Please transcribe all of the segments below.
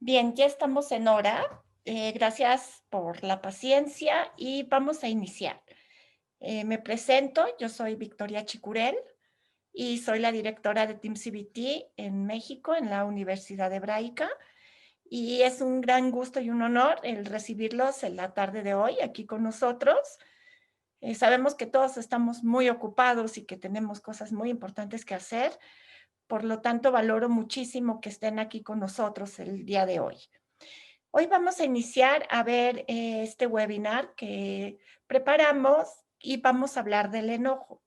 Bien, ya estamos en hora. Gracias por la paciencia y vamos a iniciar. Me presento, yo soy Victoria Chicurel y soy la directora de Team CBT en México, en la Universidad Hebraica. Y es un gran gusto y un honor el recibirlos en la tarde de hoy aquí con nosotros. Sabemos que todos estamos muy ocupados y que tenemos cosas muy importantes que hacer. Por lo tanto, valoro muchísimo que estén aquí con nosotros el día de hoy. Hoy vamos a iniciar a ver este webinar que preparamos y vamos a hablar del enojo,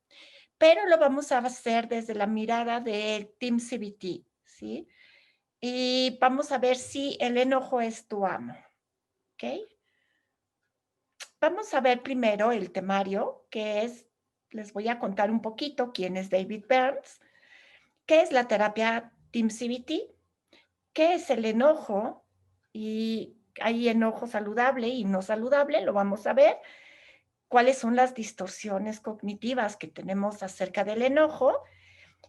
pero lo vamos a hacer desde la mirada de Team CBT, ¿sí? Y vamos a ver si el enojo es tu amo, ¿ok? Vamos a ver primero el temario, que es, les voy a contar un poquito quién es David Burns, qué es la terapia Team CBT, qué es el enojo y hay enojo saludable y no saludable, lo vamos a ver. Cuáles son las distorsiones cognitivas que tenemos acerca del enojo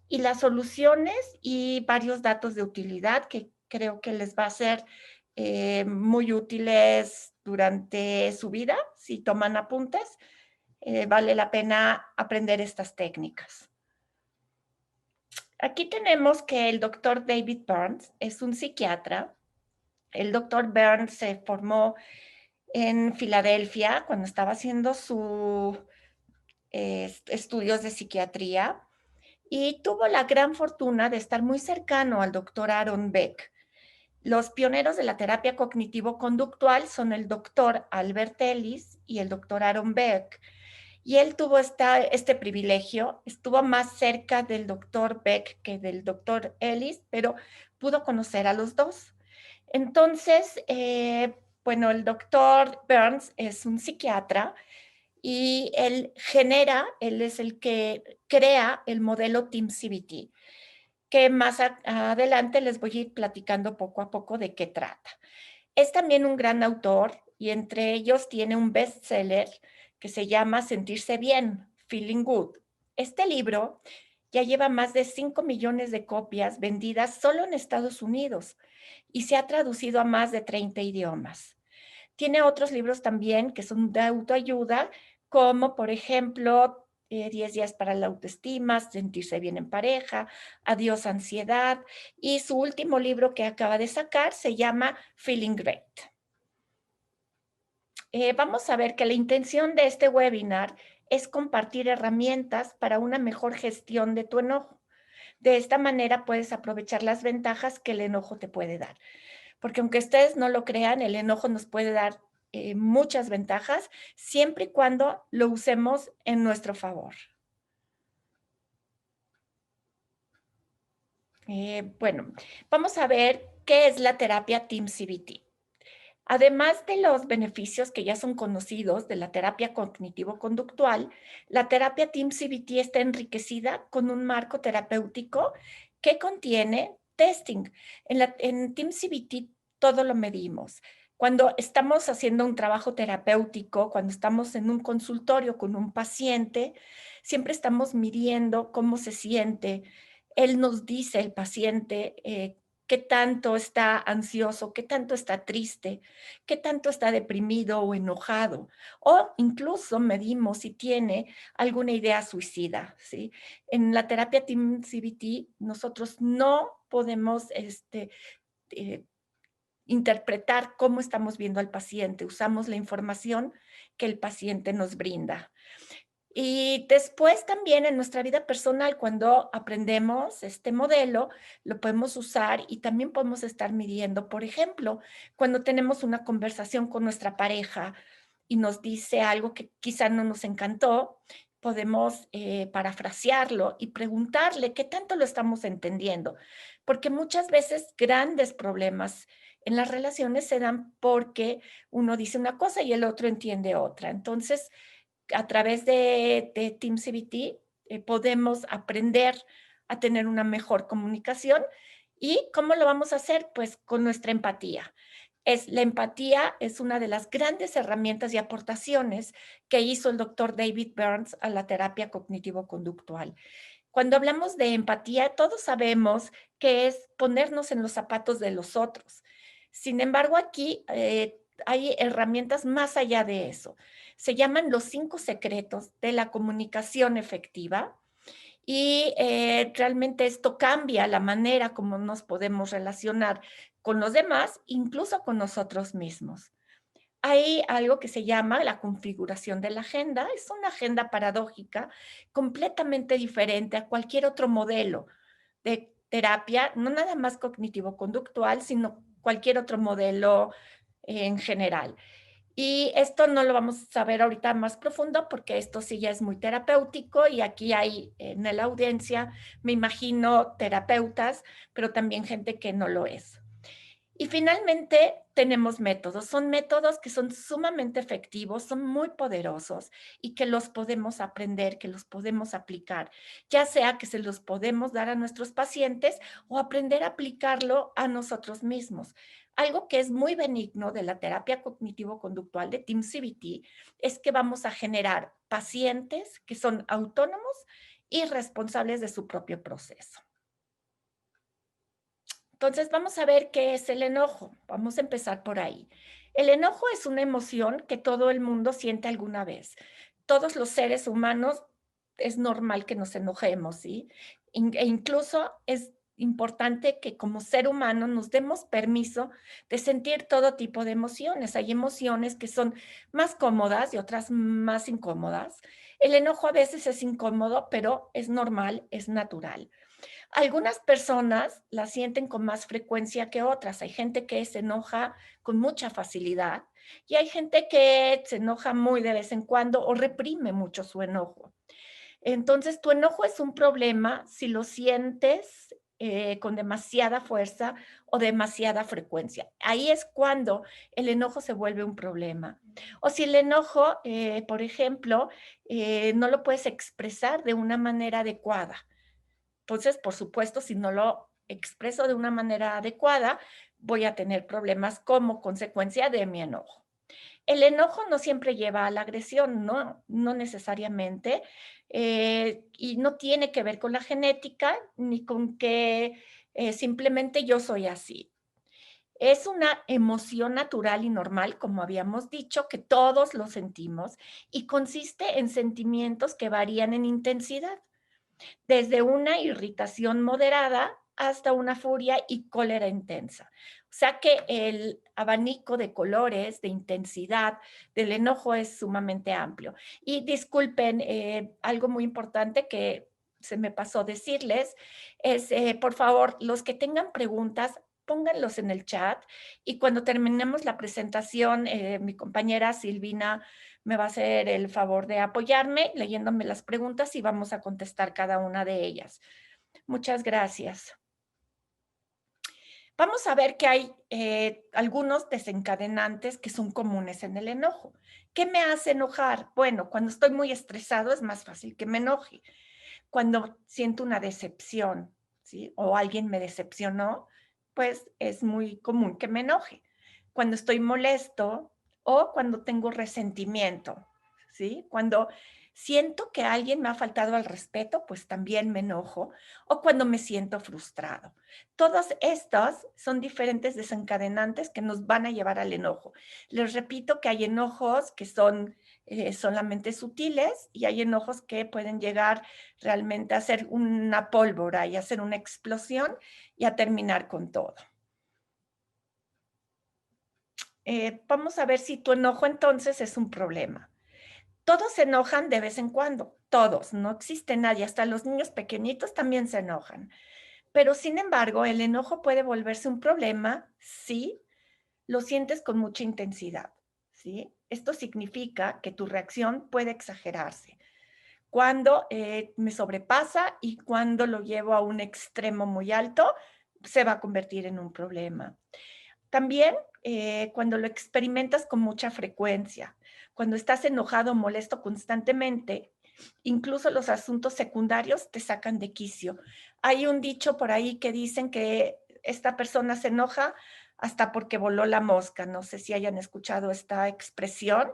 y las soluciones y varios datos de utilidad que creo que les va a ser muy útiles durante su vida. Si toman apuntes, vale la pena aprender estas técnicas. Aquí tenemos que el doctor David Burns es un psiquiatra. El doctor Burns se formó en Filadelfia cuando estaba haciendo su estudios de psiquiatría y tuvo la gran fortuna de estar muy cercano al doctor Aaron Beck. Los pioneros de la terapia cognitivo-conductual son el doctor Albert Ellis y el doctor Aaron Beck. Y él tuvo este privilegio, estuvo más cerca del doctor Beck que del doctor Ellis, pero pudo conocer a los dos. Entonces, bueno, el doctor Burns es un psiquiatra y él es el que crea el modelo Team CBT, que más adelante les voy a ir platicando poco a poco de qué trata. Es también un gran autor y entre ellos tiene un bestseller que se llama Sentirse bien, Feeling Good. Este libro ya lleva más de 5 millones de copias vendidas solo en Estados Unidos y se ha traducido a más de 30 idiomas. Tiene otros libros también que son de autoayuda, como por ejemplo, 10 días para la autoestima, sentirse bien en pareja, adiós ansiedad, y su último libro que acaba de sacar se llama Feeling Great. Vamos a ver que la intención de este webinar es compartir herramientas para una mejor gestión de tu enojo. De esta manera puedes aprovechar las ventajas que el enojo te puede dar. Porque aunque ustedes no lo crean, el enojo nos puede dar muchas ventajas siempre y cuando lo usemos en nuestro favor. Bueno, vamos a ver qué es la terapia Team CBT. Además de los beneficios que ya son conocidos de la terapia cognitivo-conductual, la terapia Team CBT está enriquecida con un marco terapéutico que contiene testing. En Team CBT todo lo medimos. Cuando estamos haciendo un trabajo terapéutico, cuando estamos en un consultorio con un paciente, siempre estamos midiendo cómo se siente. Él nos dice, el paciente, qué tanto está ansioso, qué tanto está triste, qué tanto está deprimido o enojado, o incluso medimos si tiene alguna idea suicida, ¿sí? En la terapia Team CBT nosotros no podemos eh, interpretar cómo estamos viendo al paciente, usamos la información que el paciente nos brinda. Y después también en nuestra vida personal, cuando aprendemos este modelo, lo podemos usar y también podemos estar midiendo. Por ejemplo, cuando tenemos una conversación con nuestra pareja y nos dice algo que quizá no nos encantó, podemos parafrasearlo y preguntarle qué tanto lo estamos entendiendo. Porque muchas veces grandes problemas en las relaciones se dan porque uno dice una cosa y el otro entiende otra. Entonces, a través de Team CBT podemos aprender a tener una mejor comunicación. ¿Y cómo lo vamos a hacer? Pues con nuestra empatía. La empatía es una de las grandes herramientas y aportaciones que hizo el doctor David Burns a la terapia cognitivo-conductual. Cuando hablamos de empatía, todos sabemos que es ponernos en los zapatos de los otros. Sin embargo, aquí hay herramientas más allá de eso. Se llaman los 5 secretos de la comunicación efectiva y realmente esto cambia la manera como nos podemos relacionar con los demás, incluso con nosotros mismos. Hay algo que se llama la configuración de la agenda. Es una agenda paradójica completamente diferente a cualquier otro modelo de terapia, no nada más cognitivo-conductual, sino cualquier otro modelo en general. Y esto no lo vamos a ver ahorita más profundo porque esto sí ya es muy terapéutico y aquí hay en la audiencia, me imagino, terapeutas, pero también gente que no lo es. Y finalmente tenemos métodos. Son métodos que son sumamente efectivos, son muy poderosos y que los podemos aprender, que los podemos aplicar, ya sea que se los podemos dar a nuestros pacientes o aprender a aplicarlo a nosotros mismos. Algo que es muy benigno de la terapia cognitivo-conductual de Team CBT es que vamos a generar pacientes que son autónomos y responsables de su propio proceso. Entonces, vamos a ver qué es el enojo. Vamos a empezar por ahí. El enojo es una emoción que todo el mundo siente alguna vez. Todos los seres humanos es normal que nos enojemos, ¿sí? E incluso es importante que como ser humano nos demos permiso de sentir todo tipo de emociones. Hay emociones que son más cómodas y otras más incómodas. El enojo a veces es incómodo, pero es normal, es natural. Algunas personas la sienten con más frecuencia que otras. Hay gente que se enoja con mucha facilidad y hay gente que se enoja muy de vez en cuando o reprime mucho su enojo. Entonces, tu enojo es un problema si lo sientes con demasiada fuerza o demasiada frecuencia. Ahí es cuando el enojo se vuelve un problema. O si el enojo, por ejemplo, no lo puedes expresar de una manera adecuada. Entonces, por supuesto, si no lo expreso de una manera adecuada, voy a tener problemas como consecuencia de mi enojo. El enojo no siempre lleva a la agresión, no necesariamente, y no tiene que ver con la genética ni con que simplemente yo soy así. Es una emoción natural y normal, como habíamos dicho, que todos lo sentimos y consiste en sentimientos que varían en intensidad desde una irritación moderada hasta una furia y cólera intensa. O sea que el abanico de colores, de intensidad del enojo es sumamente amplio. Y disculpen, algo muy importante que se me pasó decirles es, por favor, los que tengan preguntas, pónganlos en el chat y cuando terminemos la presentación, mi compañera Silvina me va a hacer el favor de apoyarme leyéndome las preguntas y vamos a contestar cada una de ellas. Muchas gracias. Vamos a ver que hay algunos desencadenantes que son comunes en el enojo. ¿Qué me hace enojar? Bueno, cuando estoy muy estresado es más fácil que me enoje. Cuando siento una decepción, ¿sí? O alguien me decepcionó, pues es muy común que me enoje. Cuando estoy molesto o cuando tengo resentimiento, ¿sí? Cuando siento que alguien me ha faltado al respeto, pues también me enojo, o cuando me siento frustrado. Todos estos son diferentes desencadenantes que nos van a llevar al enojo. Les repito que hay enojos que son solamente sutiles y hay enojos que pueden llegar realmente a ser una pólvora y hacer una explosión y a terminar con todo. Vamos a ver si tu enojo entonces es un problema. Todos se enojan de vez en cuando, todos, no existe nadie, hasta los niños pequeñitos también se enojan. Pero sin embargo, el enojo puede volverse un problema si lo sientes con mucha intensidad, ¿sí? Esto significa que tu reacción puede exagerarse. Cuando me sobrepasa y cuando lo llevo a un extremo muy alto, se va a convertir en un problema. También cuando lo experimentas con mucha frecuencia, cuando estás enojado o molesto constantemente, incluso los asuntos secundarios te sacan de quicio. Hay un dicho por ahí que dicen que esta persona se enoja hasta porque voló la mosca. No sé si hayan escuchado esta expresión,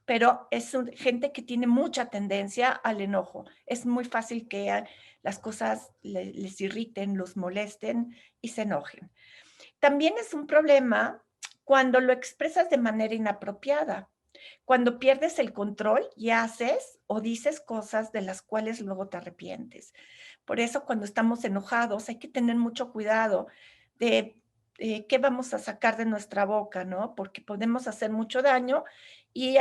pero es gente que tiene mucha tendencia al enojo. Es muy fácil que las cosas les irriten, los molesten y se enojen. También es un problema cuando lo expresas de manera inapropiada, cuando pierdes el control y haces o dices cosas de las cuales luego te arrepientes. Por eso cuando estamos enojados hay que tener mucho cuidado de qué vamos a sacar de nuestra boca, ¿no? Porque podemos hacer mucho daño y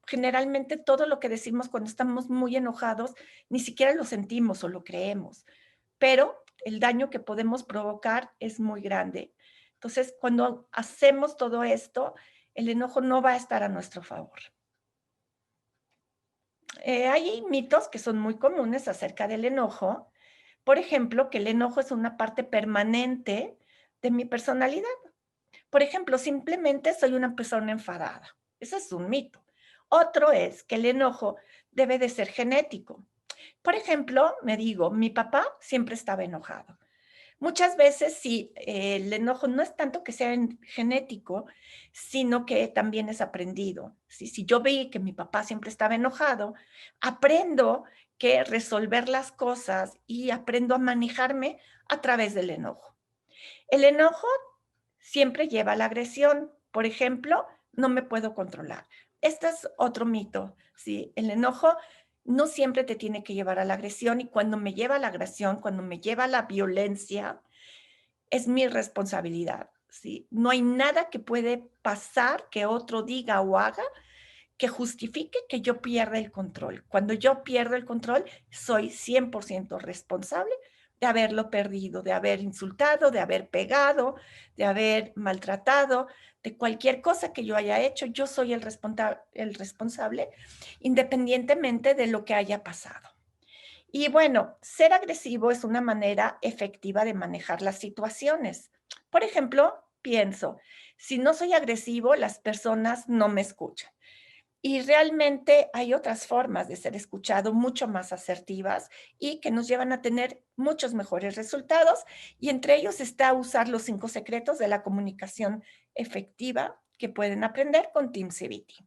generalmente todo lo que decimos cuando estamos muy enojados ni siquiera lo sentimos o lo creemos, pero el daño que podemos provocar es muy grande. Entonces, cuando hacemos todo esto, el enojo no va a estar a nuestro favor. Hay mitos que son muy comunes acerca del enojo. Por ejemplo, que el enojo es una parte permanente de mi personalidad. Por ejemplo, simplemente soy una persona enfadada. Ese es un mito. Otro es que el enojo debe de ser genético. Por ejemplo, me digo, mi papá siempre estaba enojado. Muchas veces sí, el enojo no es tanto que sea genético, sino que también es aprendido. Si yo vi que mi papá siempre estaba enojado, aprendo que resolver las cosas y aprendo a manejarme a través del enojo. El enojo siempre lleva a la agresión. Por ejemplo, no me puedo controlar. Este es otro mito, ¿sí? El enojo no siempre te tiene que llevar a la agresión y cuando me lleva a la agresión, cuando me lleva a la violencia, es mi responsabilidad, ¿sí? No hay nada que puede pasar que otro diga o haga que justifique que yo pierda el control. Cuando yo pierdo el control, soy 100% responsable de haberlo perdido, de haber insultado, de haber pegado, de haber maltratado, de cualquier cosa que yo haya hecho, yo soy el responsable, independientemente de lo que haya pasado. Y bueno, ser agresivo es una manera efectiva de manejar las situaciones. Por ejemplo, pienso, si no soy agresivo, las personas no me escuchan. Y realmente hay otras formas de ser escuchado mucho más asertivas y que nos llevan a tener muchos mejores resultados. Y entre ellos está usar los 5 secretos de la comunicación efectiva que pueden aprender con Team CBT.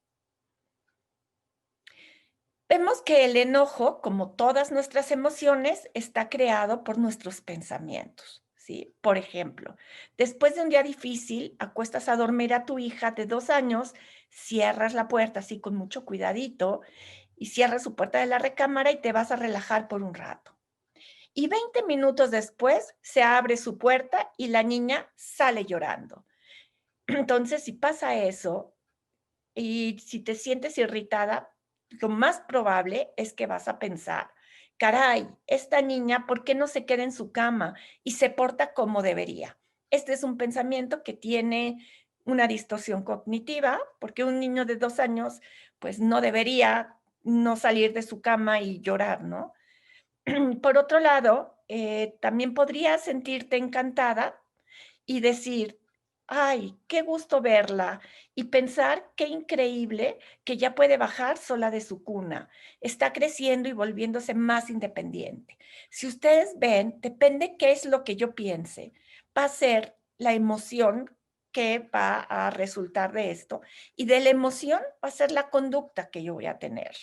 Vemos que el enojo, como todas nuestras emociones, está creado por nuestros pensamientos, ¿sí? Por ejemplo, después de un día difícil, acuestas a dormir a tu hija de 2 años, cierras la puerta así con mucho cuidadito y cierras su puerta de la recámara y te vas a relajar por un rato. Y 20 minutos después se abre su puerta y la niña sale llorando. Entonces, si pasa eso, y si te sientes irritada, lo más probable es que vas a pensar, caray, esta niña, ¿por qué no se queda en su cama y se porta como debería? Este es un pensamiento que tiene una distorsión cognitiva, porque un niño de 2 años, pues no debería no salir de su cama y llorar, ¿no? Por otro lado, también podrías sentirte encantada y decir: "Ay, qué gusto verla", y pensar qué increíble que ya puede bajar sola de su cuna. Está creciendo y volviéndose más independiente. Si ustedes ven, depende qué es lo que yo piense, va a ser la emoción que va a resultar de esto, y de la emoción va a ser la conducta que yo voy a tener.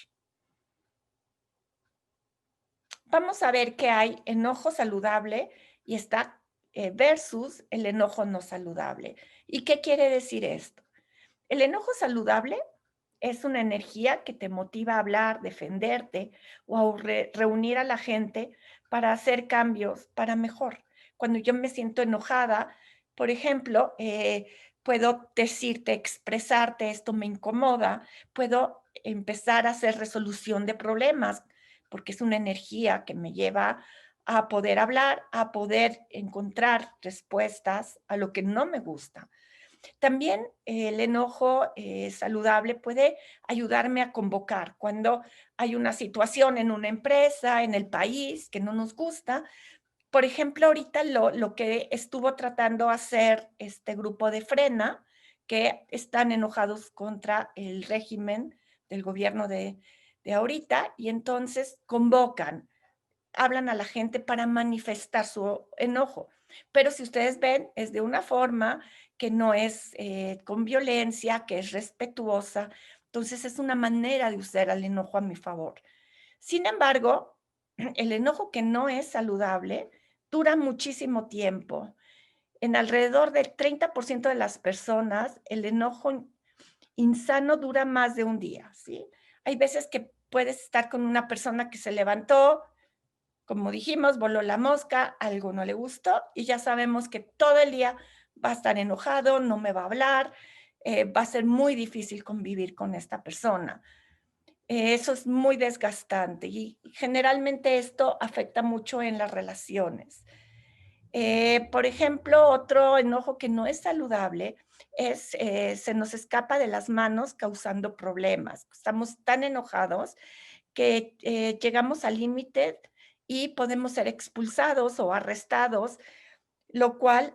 Vamos a ver que hay enojo saludable y está versus el enojo no saludable. ¿Y qué quiere decir esto? El enojo saludable es una energía que te motiva a hablar, defenderte o a reunir a la gente para hacer cambios para mejor. Cuando yo me siento enojada, por ejemplo, puedo decirte, expresarte, esto me incomoda, puedo empezar a hacer resolución de problemas, porque es una energía que me lleva a poder hablar, a poder encontrar respuestas a lo que no me gusta. También el enojo saludable puede ayudarme a convocar cuando hay una situación en una empresa, en el país que no nos gusta. Por ejemplo, ahorita lo que estuvo tratando hacer este grupo de Frena, que están enojados contra el régimen del gobierno de ahorita, y entonces convocan, hablan a la gente para manifestar su enojo. Pero si ustedes ven, es de una forma que no es con violencia, que es respetuosa. Entonces es una manera de usar el enojo a mi favor. Sin embargo, el enojo que no es saludable dura muchísimo tiempo En alrededor del 30% de las personas, el enojo insano dura más de un día, ¿sí? Hay veces que puedes estar con una persona que se levantó, como dijimos, voló la mosca, algo no le gustó y ya sabemos que todo el día va a estar enojado, no me va a hablar, va a ser muy difícil convivir con esta persona. Eso es muy desgastante y generalmente esto afecta mucho en las relaciones. Por ejemplo, otro enojo que no es saludable es, se nos escapa de las manos causando problemas. Estamos tan enojados que llegamos al límite y podemos ser expulsados o arrestados, lo cual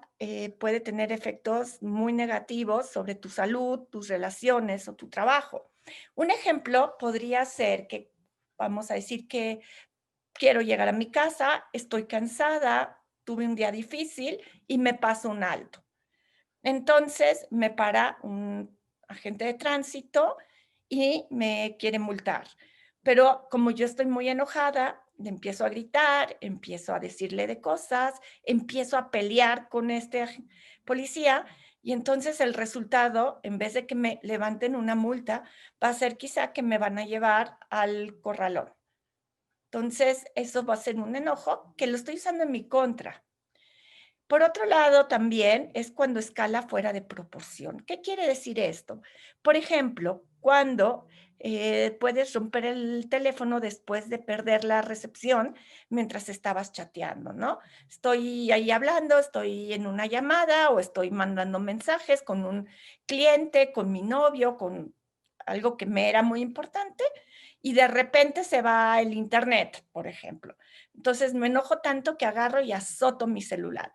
puede tener efectos muy negativos sobre tu salud, tus relaciones o tu trabajo. Un ejemplo podría ser que, vamos a decir que quiero llegar a mi casa, estoy cansada, tuve un día difícil y me paso un alto. Entonces me para un agente de tránsito y me quiere multar. Pero como yo estoy muy enojada, le empiezo a gritar, empiezo a decirle de cosas, empiezo a pelear con este policía y entonces el resultado, en vez de que me levanten una multa, va a ser quizá que me van a llevar al corralón. Entonces, eso va a ser un enojo que lo estoy usando en mi contra. Por otro lado, también es cuando escala fuera de proporción. ¿Qué quiere decir esto? Por ejemplo, cuando puedes romper el teléfono después de perder la recepción mientras estabas chateando, ¿no? Estoy ahí hablando, estoy en una llamada o estoy mandando mensajes con un cliente, con mi novio, con algo que me era muy importante y de repente se va el internet, por ejemplo. Entonces me enojo tanto que agarro y azoto mi celular.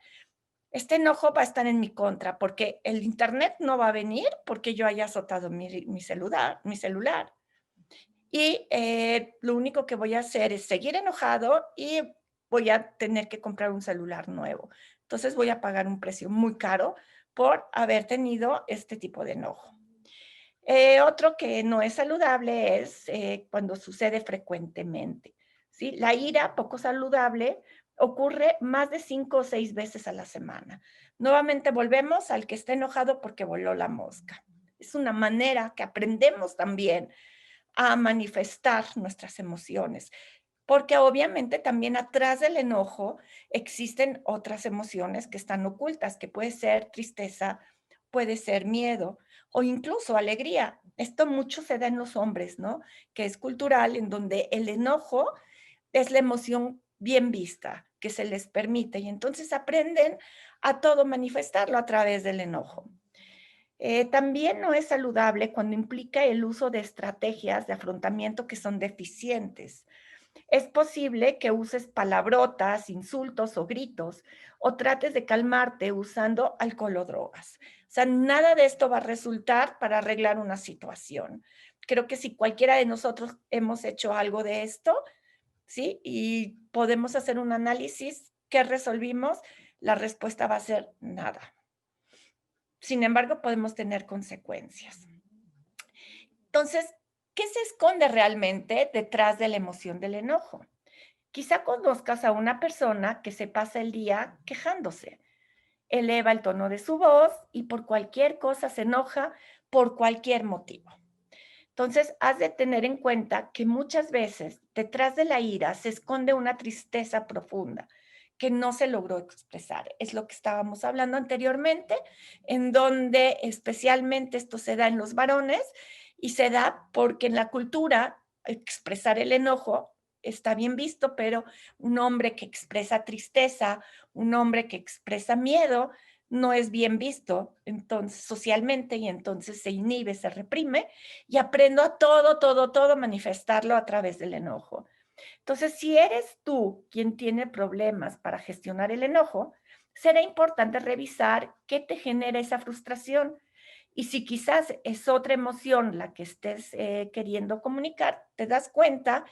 Este enojo va a estar en mi contra, porque el Internet no va a venir porque yo haya azotado mi celular. Y, lo único que voy a hacer es seguir enojado y voy a tener que comprar un celular nuevo. Entonces, voy a pagar un precio muy caro por haber tenido este tipo de enojo. Otro que no es saludable es, cuando sucede frecuentemente, ¿sí? La ira, poco saludable, ocurre más de 5 o 6 veces a la semana. Nuevamente volvemos al que está enojado porque voló la mosca. Es una manera que aprendemos también a manifestar nuestras emociones, porque obviamente también atrás del enojo existen otras emociones que están ocultas, que puede ser tristeza, puede ser miedo o incluso alegría. Esto mucho se da en los hombres, ¿no? Que es cultural, en donde el enojo es la emoción bien vista, que se les permite, y entonces aprenden a todo manifestarlo a través del enojo. También no es saludable cuando implica el uso de estrategias de afrontamiento que son deficientes. Es posible que uses palabrotas, insultos o gritos, o trates de calmarte usando alcohol o drogas. O sea, nada de esto va a resultar para arreglar una situación. Creo que si cualquiera de nosotros hemos hecho algo de esto, ¿sí? Y podemos hacer un análisis, ¿qué resolvimos? La respuesta va a ser nada. Sin embargo, podemos tener consecuencias. Entonces, ¿qué se esconde realmente detrás de la emoción del enojo? Quizá conozcas a una persona que se pasa el día quejándose, eleva el tono de su voz y por cualquier cosa se enoja por cualquier motivo. Entonces, has de tener en cuenta que muchas veces detrás de la ira se esconde una tristeza profunda que no se logró expresar. Es lo que estábamos hablando anteriormente, en donde especialmente esto se da en los varones y se da porque en la cultura expresar el enojo está bien visto, pero un hombre que expresa tristeza, un hombre que expresa miedo, no es bien visto entonces socialmente y entonces se inhibe, se reprime y aprendo a todo, todo, todo manifestarlo a través del enojo. Entonces, si eres tú quien tiene problemas para gestionar el enojo, será importante revisar qué te genera esa frustración. Y si quizás es otra emoción la que estés queriendo comunicar, te das cuenta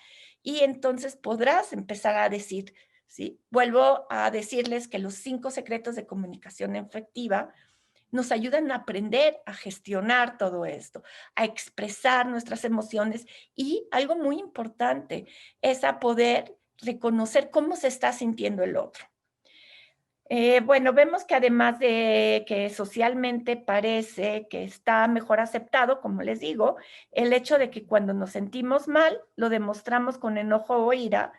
y entonces podrás empezar a decir, ¿sí? Vuelvo a decirles que los 5 secretos de comunicación efectiva nos ayudan a aprender a gestionar todo esto, a expresar nuestras emociones y algo muy importante es a poder reconocer cómo se está sintiendo el otro. Bueno, vemos que además de que socialmente parece que está mejor aceptado, como les digo, el hecho de que cuando nos sentimos mal, lo demostramos con enojo o ira.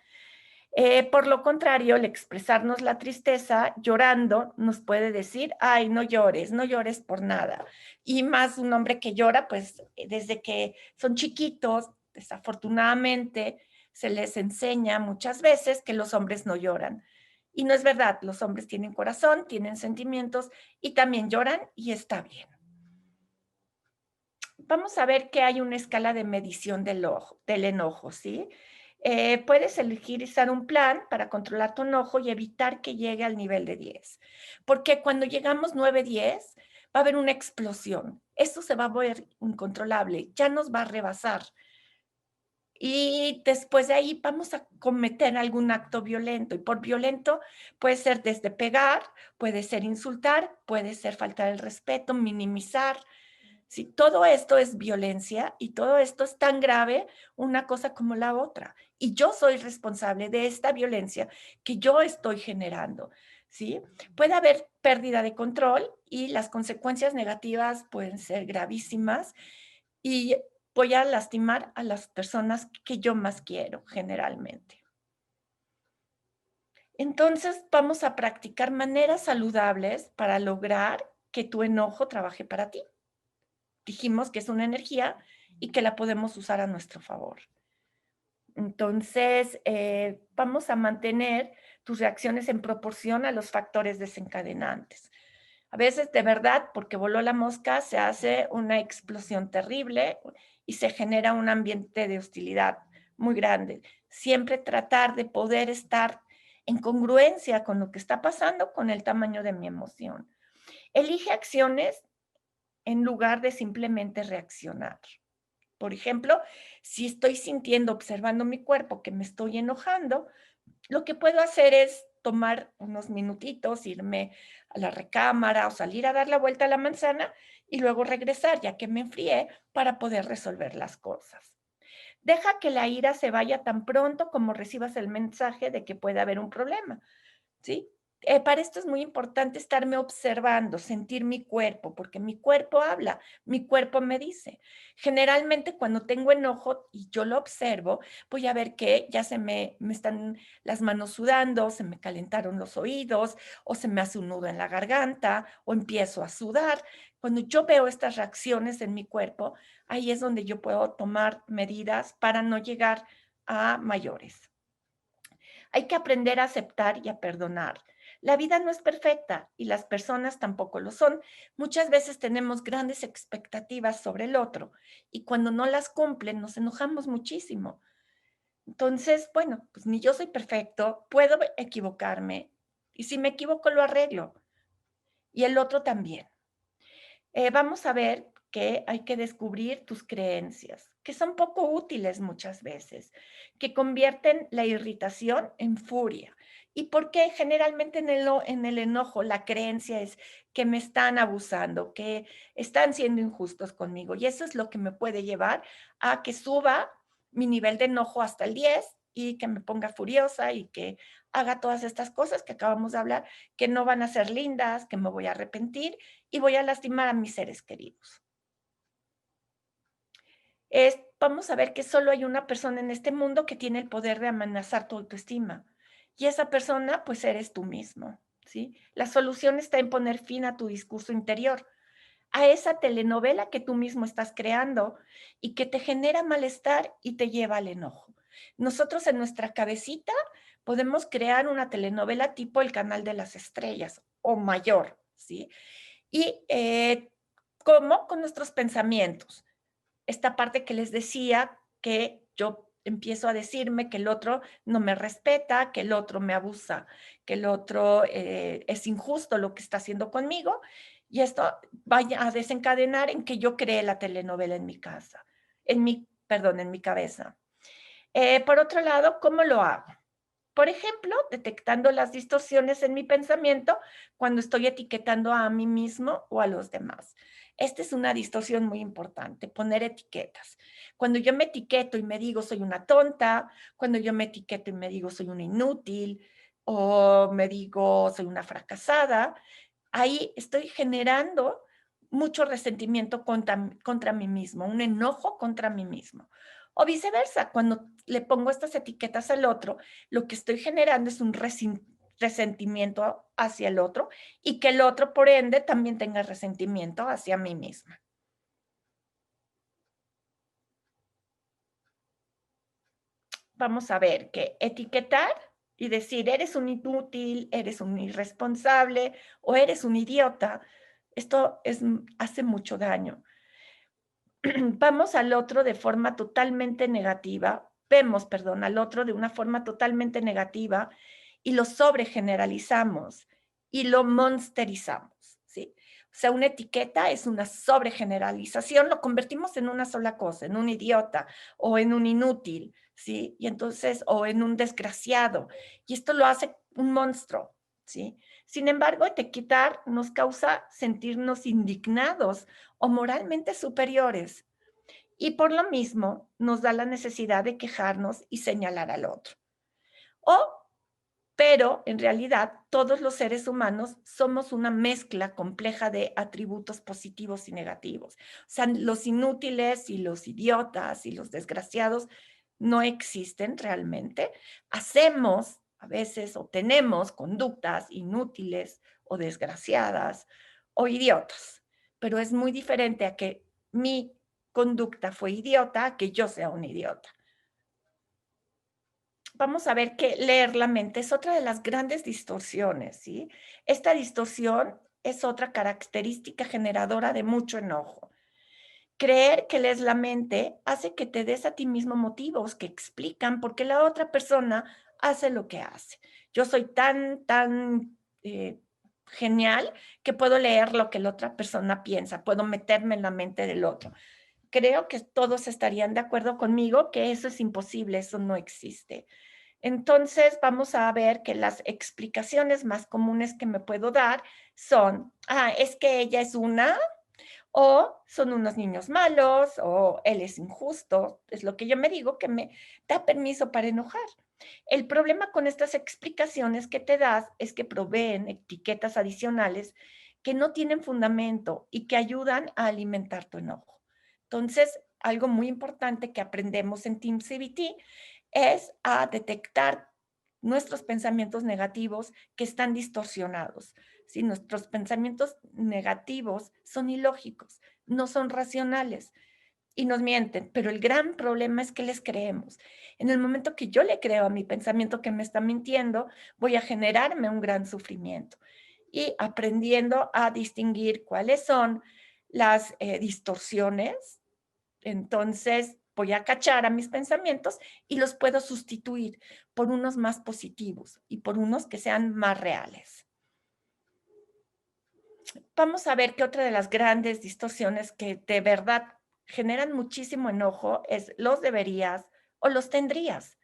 Por lo contrario, el expresarnos la tristeza llorando nos puede decir, ay, no llores, no llores por nada. Y más un hombre que llora, pues desde que son chiquitos, desafortunadamente, se les enseña muchas veces que los hombres no lloran. Y no es verdad, los hombres tienen corazón, tienen sentimientos y también lloran y está bien. Vamos a ver que hay una escala de medición del enojo, ¿sí? Puedes elegir usar un plan para controlar tu enojo y evitar que llegue al nivel de 10, porque cuando llegamos 9, 10, va a haber una explosión. Esto se va a volver incontrolable, ya nos va a rebasar. Y después de ahí vamos a cometer algún acto violento. Y por violento puede ser desde pegar, puede ser insultar, puede ser faltar el respeto, minimizar. Sí, todo esto es violencia y todo esto es tan grave una cosa como la otra. Y yo soy responsable de esta violencia que yo estoy generando, ¿sí? Puede haber pérdida de control y las consecuencias negativas pueden ser gravísimas y voy a lastimar a las personas que yo más quiero generalmente. Entonces, vamos a practicar maneras saludables para lograr que tu enojo trabaje para ti. Dijimos que es una energía y que la podemos usar a nuestro favor. Entonces, vamos a mantener tus reacciones en proporción a los factores desencadenantes. A veces, de verdad, porque voló la mosca, se hace una explosión terrible y se genera un ambiente de hostilidad muy grande. Siempre tratar de poder estar en congruencia con lo que está pasando, con el tamaño de mi emoción. Elige acciones en lugar de simplemente reaccionar. Por ejemplo, si estoy sintiendo, observando mi cuerpo que me estoy enojando, lo que puedo hacer es tomar unos minutitos, irme a la recámara o salir a dar la vuelta a la manzana y luego regresar, ya que me enfrié, para poder resolver las cosas. Deja que la ira se vaya tan pronto como recibas el mensaje de que puede haber un problema. ¿Sí? Para esto es muy importante estarme observando, sentir mi cuerpo, porque mi cuerpo habla, mi cuerpo me dice. Generalmente cuando tengo enojo y yo lo observo, voy a ver que ya me están las manos sudando, se me calentaron los oídos, o se me hace un nudo en la garganta, o empiezo a sudar. Cuando yo veo estas reacciones en mi cuerpo, ahí es donde yo puedo tomar medidas para no llegar a mayores. Hay que aprender a aceptar y a perdonar. La vida no es perfecta y las personas tampoco lo son. Muchas veces tenemos grandes expectativas sobre el otro y cuando no las cumplen nos enojamos muchísimo. Entonces, bueno, pues ni yo soy perfecto, puedo equivocarme y si me equivoco lo arreglo y el otro también. Vamos a ver que hay que descubrir tus creencias, que son poco útiles muchas veces, que convierten la irritación en furia. ¿Y por qué? Generalmente en el enojo la creencia es que me están abusando, que están siendo injustos conmigo. Y eso es lo que me puede llevar a que suba mi nivel de enojo hasta el 10 y que me ponga furiosa y que haga todas estas cosas que acabamos de hablar, que no van a ser lindas, que me voy a arrepentir y voy a lastimar a mis seres queridos. Vamos a ver que solo hay una persona en este mundo que tiene el poder de amenazar tu autoestima y esa persona pues eres tú mismo, ¿sí? La solución está en poner fin a tu discurso interior, a esa telenovela que tú mismo estás creando y que te genera malestar y te lleva al enojo. Nosotros en nuestra cabecita podemos crear una telenovela tipo El Canal de las Estrellas o mayor, ¿sí? Y, ¿cómo? Con nuestros pensamientos. Esta parte que les decía que yo empiezo a decirme que el otro no me respeta, que el otro me abusa, que el otro, es injusto lo que está haciendo conmigo, y esto vaya a desencadenar en que yo cree la telenovela en mi casa, en mi cabeza. Por otro lado, ¿cómo lo hago? Por ejemplo, detectando las distorsiones en mi pensamiento cuando estoy etiquetando a mí mismo o a los demás. Esta es una distorsión muy importante, poner etiquetas. Cuando yo me etiqueto y me digo soy una tonta, cuando yo me etiqueto y me digo soy una inútil, o me digo soy una fracasada, ahí estoy generando mucho resentimiento contra mí mismo, un enojo contra mí mismo. O viceversa, cuando le pongo estas etiquetas al otro, lo que estoy generando es un resentimiento hacia el otro y que el otro, por ende, también tenga resentimiento hacia mí misma. Vamos a ver que etiquetar y decir eres un inútil, eres un irresponsable o eres un idiota, esto hace mucho daño. Vamos al otro de forma totalmente negativa, vemos, perdón, al otro de una forma totalmente negativa y lo sobregeneralizamos y lo monsterizamos, ¿sí? O sea, una etiqueta es una sobregeneralización, lo convertimos en una sola cosa, en un idiota o en un inútil, ¿sí? Y entonces, o en un desgraciado. Y esto lo hace un monstruo, ¿sí? Sin embargo, etiquetar nos causa sentirnos indignados o moralmente superiores. Y por lo mismo nos da la necesidad de quejarnos y señalar al otro. O, pero en realidad todos los seres humanos somos una mezcla compleja de atributos positivos y negativos. O sea, los inútiles y los idiotas y los desgraciados no existen realmente. Hacemos a veces o tenemos conductas inútiles o desgraciadas o idiotas, pero es muy diferente a que mi conducta fue idiota a que yo sea un idiota. Vamos a ver que leer la mente es otra de las grandes distorsiones, ¿sí? Esta distorsión es otra característica generadora de mucho enojo. Creer que lees la mente hace que te des a ti mismo motivos que explican por qué la otra persona hace lo que hace. Yo soy tan genial que puedo leer lo que la otra persona piensa, puedo meterme en la mente del otro. Creo que todos estarían de acuerdo conmigo que eso es imposible, eso no existe. Entonces, vamos a ver que las explicaciones más comunes que me puedo dar son, es que ella es una, o son unos niños malos, o él es injusto, es lo que yo me digo que me da permiso para enojar. El problema con estas explicaciones que te das es que proveen etiquetas adicionales que no tienen fundamento y que ayudan a alimentar tu enojo. Entonces, algo muy importante que aprendemos en Team CBT es a detectar nuestros pensamientos negativos que están distorsionados. Si nuestros pensamientos negativos son ilógicos, no son racionales y nos mienten, pero el gran problema es que les creemos. En el momento que yo le creo a mi pensamiento que me está mintiendo, voy a generarme un gran sufrimiento. Y aprendiendo a distinguir cuáles son las distorsiones, entonces voy a cachar a mis pensamientos y los puedo sustituir por unos más positivos y por unos que sean más reales. Vamos a ver que otra de las grandes distorsiones que de verdad generan muchísimo enojo es los deberías o los tendrías.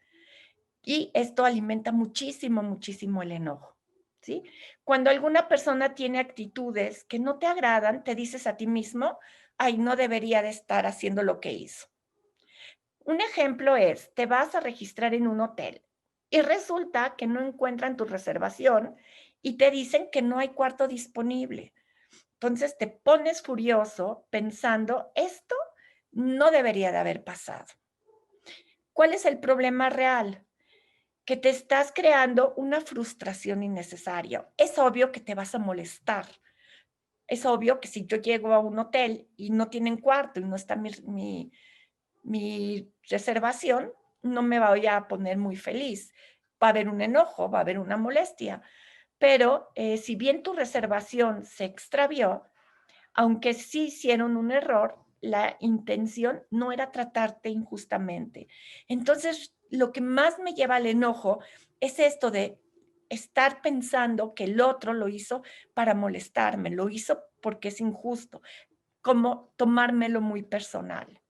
Y esto alimenta muchísimo, muchísimo el enojo, ¿sí? Cuando alguna persona tiene actitudes que no te agradan, te dices a ti mismo, ay, no debería de estar haciendo lo que hizo. Un ejemplo es, te vas a registrar en un hotel y resulta que no encuentran tu reservación y te dicen que no hay cuarto disponible. Entonces te pones furioso pensando, esto no debería de haber pasado. ¿Cuál es el problema real? Que te estás creando una frustración innecesaria. Es obvio que te vas a molestar. Es obvio que si yo llego a un hotel y no tienen cuarto y no está mi reservación, no me voy a poner muy feliz. Va a haber un enojo, va a haber una molestia. Pero si bien tu reservación se extravió, aunque sí hicieron un error, la intención no era tratarte injustamente. Entonces, lo que más me lleva al enojo es esto de estar pensando que el otro lo hizo para molestarme, lo hizo porque es injusto, como tomármelo muy personal.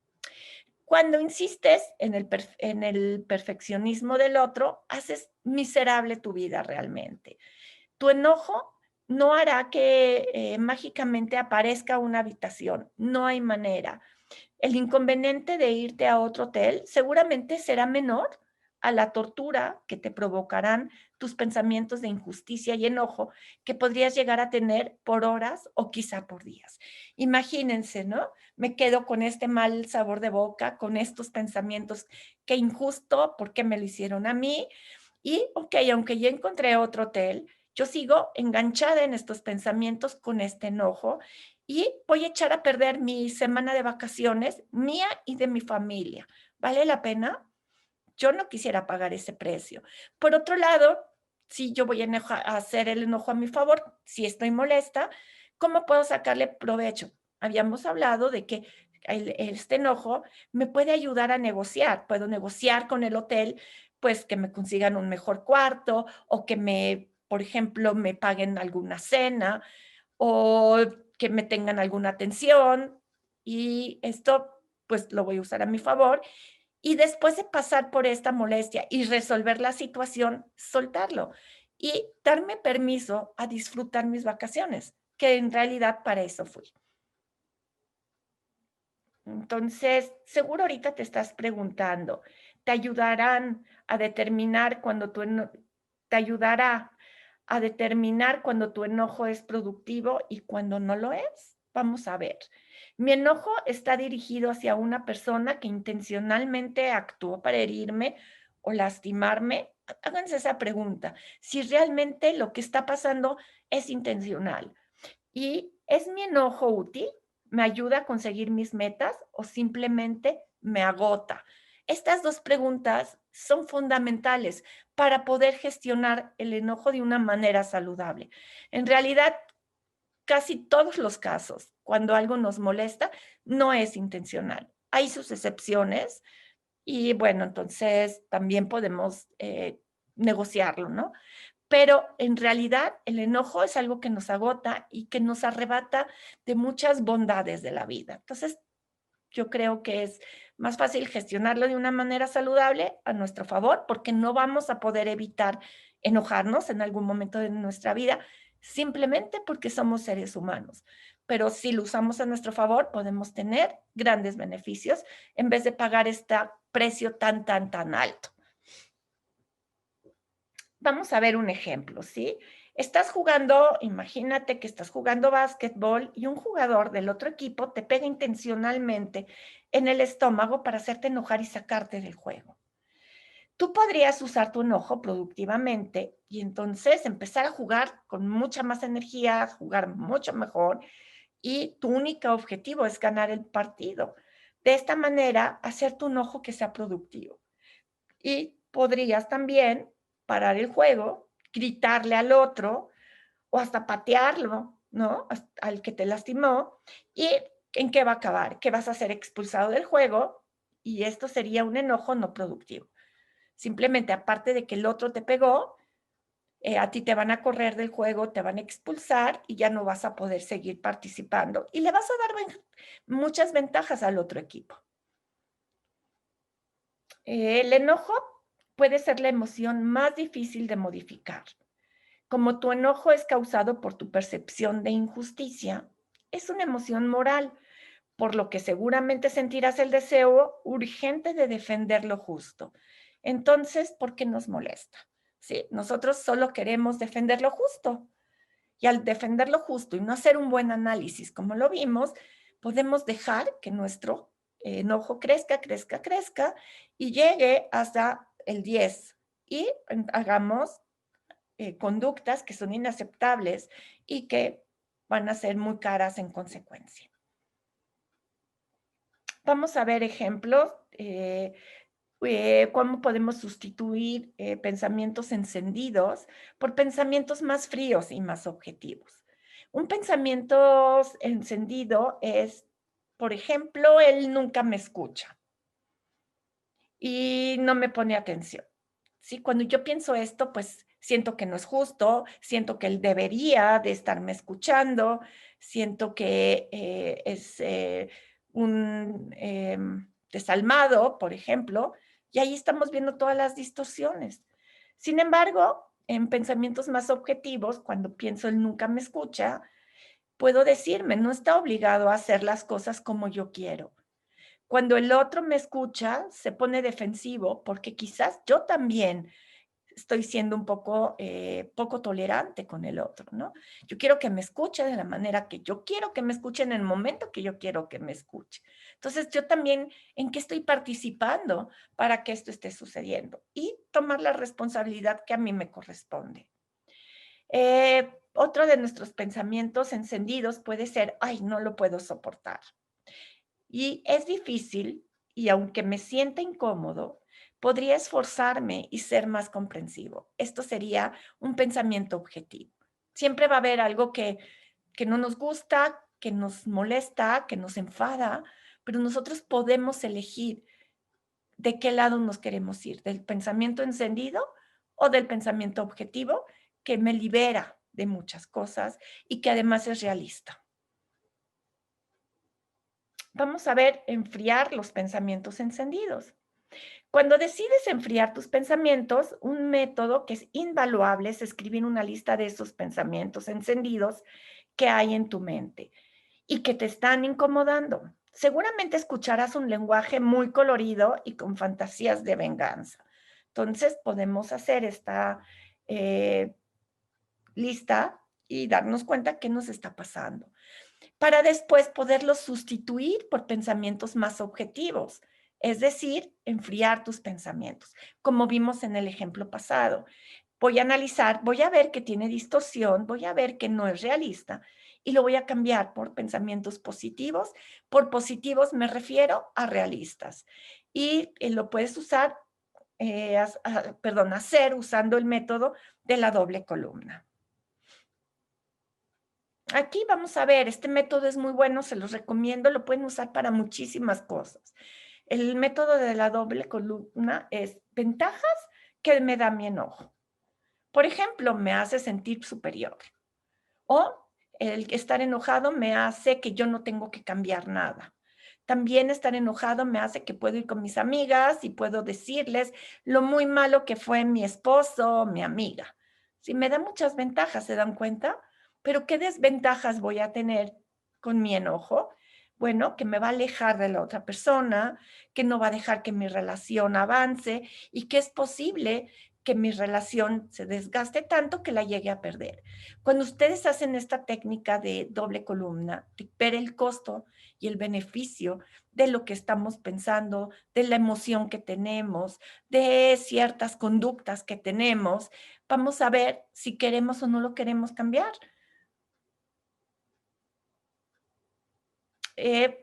Cuando insistes en el perfeccionismo del otro, haces miserable tu vida realmente. Tu enojo no hará que mágicamente aparezca una habitación, no hay manera. El inconveniente de irte a otro hotel seguramente será menor a la tortura que te provocarán tus pensamientos de injusticia y enojo que podrías llegar a tener por horas o quizá por días. Imagínense, ¿no? Me quedo con este mal sabor de boca, con estos pensamientos, qué injusto, ¿por qué me lo hicieron a mí? Y, okey, aunque ya encontré otro hotel, yo sigo enganchada en estos pensamientos con este enojo y voy a echar a perder mi semana de vacaciones, mía y de mi familia. ¿Vale la pena? Yo no quisiera pagar ese precio. Por otro lado, si yo voy a a hacer el enojo a mi favor, si estoy molesta, ¿cómo puedo sacarle provecho? Habíamos hablado de que este enojo me puede ayudar a negociar. Puedo negociar con el hotel, pues que me consigan un mejor cuarto o que por ejemplo, me paguen alguna cena o que me tengan alguna atención y esto, pues lo voy a usar a mi favor y después de pasar por esta molestia y resolver la situación, soltarlo y darme permiso a disfrutar mis vacaciones, que en realidad para eso fui. Entonces, seguro ahorita te estás preguntando, ¿te ayudarán a determinar cuando te ayudará a determinar cuando tu enojo es productivo y cuando no lo es? Vamos a ver. Mi enojo está dirigido hacia una persona que intencionalmente actuó para herirme o lastimarme. Háganse esa pregunta, si realmente lo que está pasando es intencional. ¿Y es mi enojo útil? ¿Me ayuda a conseguir mis metas o simplemente me agota? Estas 2 preguntas son fundamentales para poder gestionar el enojo de una manera saludable. En realidad, casi todos los casos, cuando algo nos molesta, no es intencional. Hay sus excepciones y, bueno, entonces también podemos, negociarlo, ¿no? Pero en realidad el enojo es algo que nos agota y que nos arrebata de muchas bondades de la vida. Entonces, yo creo que es más fácil gestionarlo de una manera saludable a nuestro favor, porque no vamos a poder evitar enojarnos en algún momento de nuestra vida, simplemente porque somos seres humanos. Pero si lo usamos a nuestro favor, podemos tener grandes beneficios en vez de pagar este precio tan alto. Vamos a ver un ejemplo, ¿sí? Estás jugando, imagínate que estás jugando básquetbol y un jugador del otro equipo te pega intencionalmente en el estómago para hacerte enojar y sacarte del juego. Tú podrías usar tu enojo productivamente y entonces empezar a jugar con mucha más energía, jugar mucho mejor y tu único objetivo es ganar el partido. De esta manera, hacer tu enojo que sea productivo. Y podrías también parar el juego, gritarle al otro o hasta patearlo, ¿no? Al que te lastimó. ¿Y en qué va a acabar? Que vas a ser expulsado del juego y esto sería un enojo no productivo. Simplemente, aparte de que el otro te pegó, a ti te van a correr del juego, te van a expulsar y ya no vas a poder seguir participando. Y le vas a dar muchas ventajas al otro equipo. El enojo puede ser la emoción más difícil de modificar. Como tu enojo es causado por tu percepción de injusticia, es una emoción moral, por lo que seguramente sentirás el deseo urgente de defender lo justo. Entonces, ¿por qué nos molesta? Sí, nosotros solo queremos defender lo justo. Y al defender lo justo y no hacer un buen análisis, como lo vimos, podemos dejar que nuestro enojo crezca y llegue hasta el 10 y hagamos conductas que son inaceptables y que van a ser muy caras en consecuencia. Vamos a ver ejemplos, cómo podemos sustituir pensamientos encendidos por pensamientos más fríos y más objetivos. Un pensamiento encendido es, por ejemplo, él nunca me escucha y no me pone atención. ¿Sí? Cuando yo pienso esto, pues siento que no es justo, siento que él debería de estarme escuchando, siento que es un desalmado, por ejemplo, y ahí estamos viendo todas las distorsiones. Sin embargo, en pensamientos más objetivos, cuando pienso él nunca me escucha, puedo decirme, no está obligado a hacer las cosas como yo quiero. Cuando el otro me escucha, se pone defensivo porque quizás yo también estoy siendo un poco, poco tolerante con el otro, ¿no? Yo quiero que me escuche de la manera que yo quiero que me escuche en el momento que yo quiero que me escuche. Entonces, yo también, ¿en qué estoy participando para que esto esté sucediendo? Y tomar la responsabilidad que a mí me corresponde. Otro de nuestros pensamientos encendidos puede ser, ay, no lo puedo soportar. Y es difícil, y aunque me sienta incómodo, podría esforzarme y ser más comprensivo. Esto sería un pensamiento objetivo. Siempre va a haber algo que no nos gusta, que nos molesta, que nos enfada, pero nosotros podemos elegir de qué lado nos queremos ir, del pensamiento encendido o del pensamiento objetivo, que me libera de muchas cosas y que además es realista. Vamos a ver, enfriar los pensamientos encendidos. Cuando decides enfriar tus pensamientos, un método que es invaluable es escribir una lista de esos pensamientos encendidos que hay en tu mente y que te están incomodando. Seguramente escucharás un lenguaje muy colorido y con fantasías de venganza. Entonces, podemos hacer esta eh, lista y darnos cuenta qué nos está pasando, para después poderlos sustituir por pensamientos más objetivos, es decir, enfriar tus pensamientos, como vimos en el ejemplo pasado. Voy a analizar, voy a ver que tiene distorsión, voy a ver que no es realista y lo voy a cambiar por pensamientos positivos. Por positivos me refiero a realistas. Y lo puedes usar, hacer usando el método de la doble columna. Aquí vamos a ver, este método es muy bueno, se los recomiendo, lo pueden usar para muchísimas cosas. El método de la doble columna es ventajas que me da mi enojo. Por ejemplo, me hace sentir superior o el estar enojado me hace que yo no tengo que cambiar nada. También estar enojado me hace que puedo ir con mis amigas y puedo decirles lo muy malo que fue mi esposo o mi amiga. Sí, me da muchas ventajas, ¿se dan cuenta? Pero ¿qué desventajas voy a tener con mi enojo? Bueno, que me va a alejar de la otra persona, que no va a dejar que mi relación avance y que es posible que mi relación se desgaste tanto que la llegue a perder. Cuando ustedes hacen esta técnica de doble columna, de ver el costo y el beneficio de lo que estamos pensando, de la emoción que tenemos, de ciertas conductas que tenemos, vamos a ver si queremos o no lo queremos cambiar.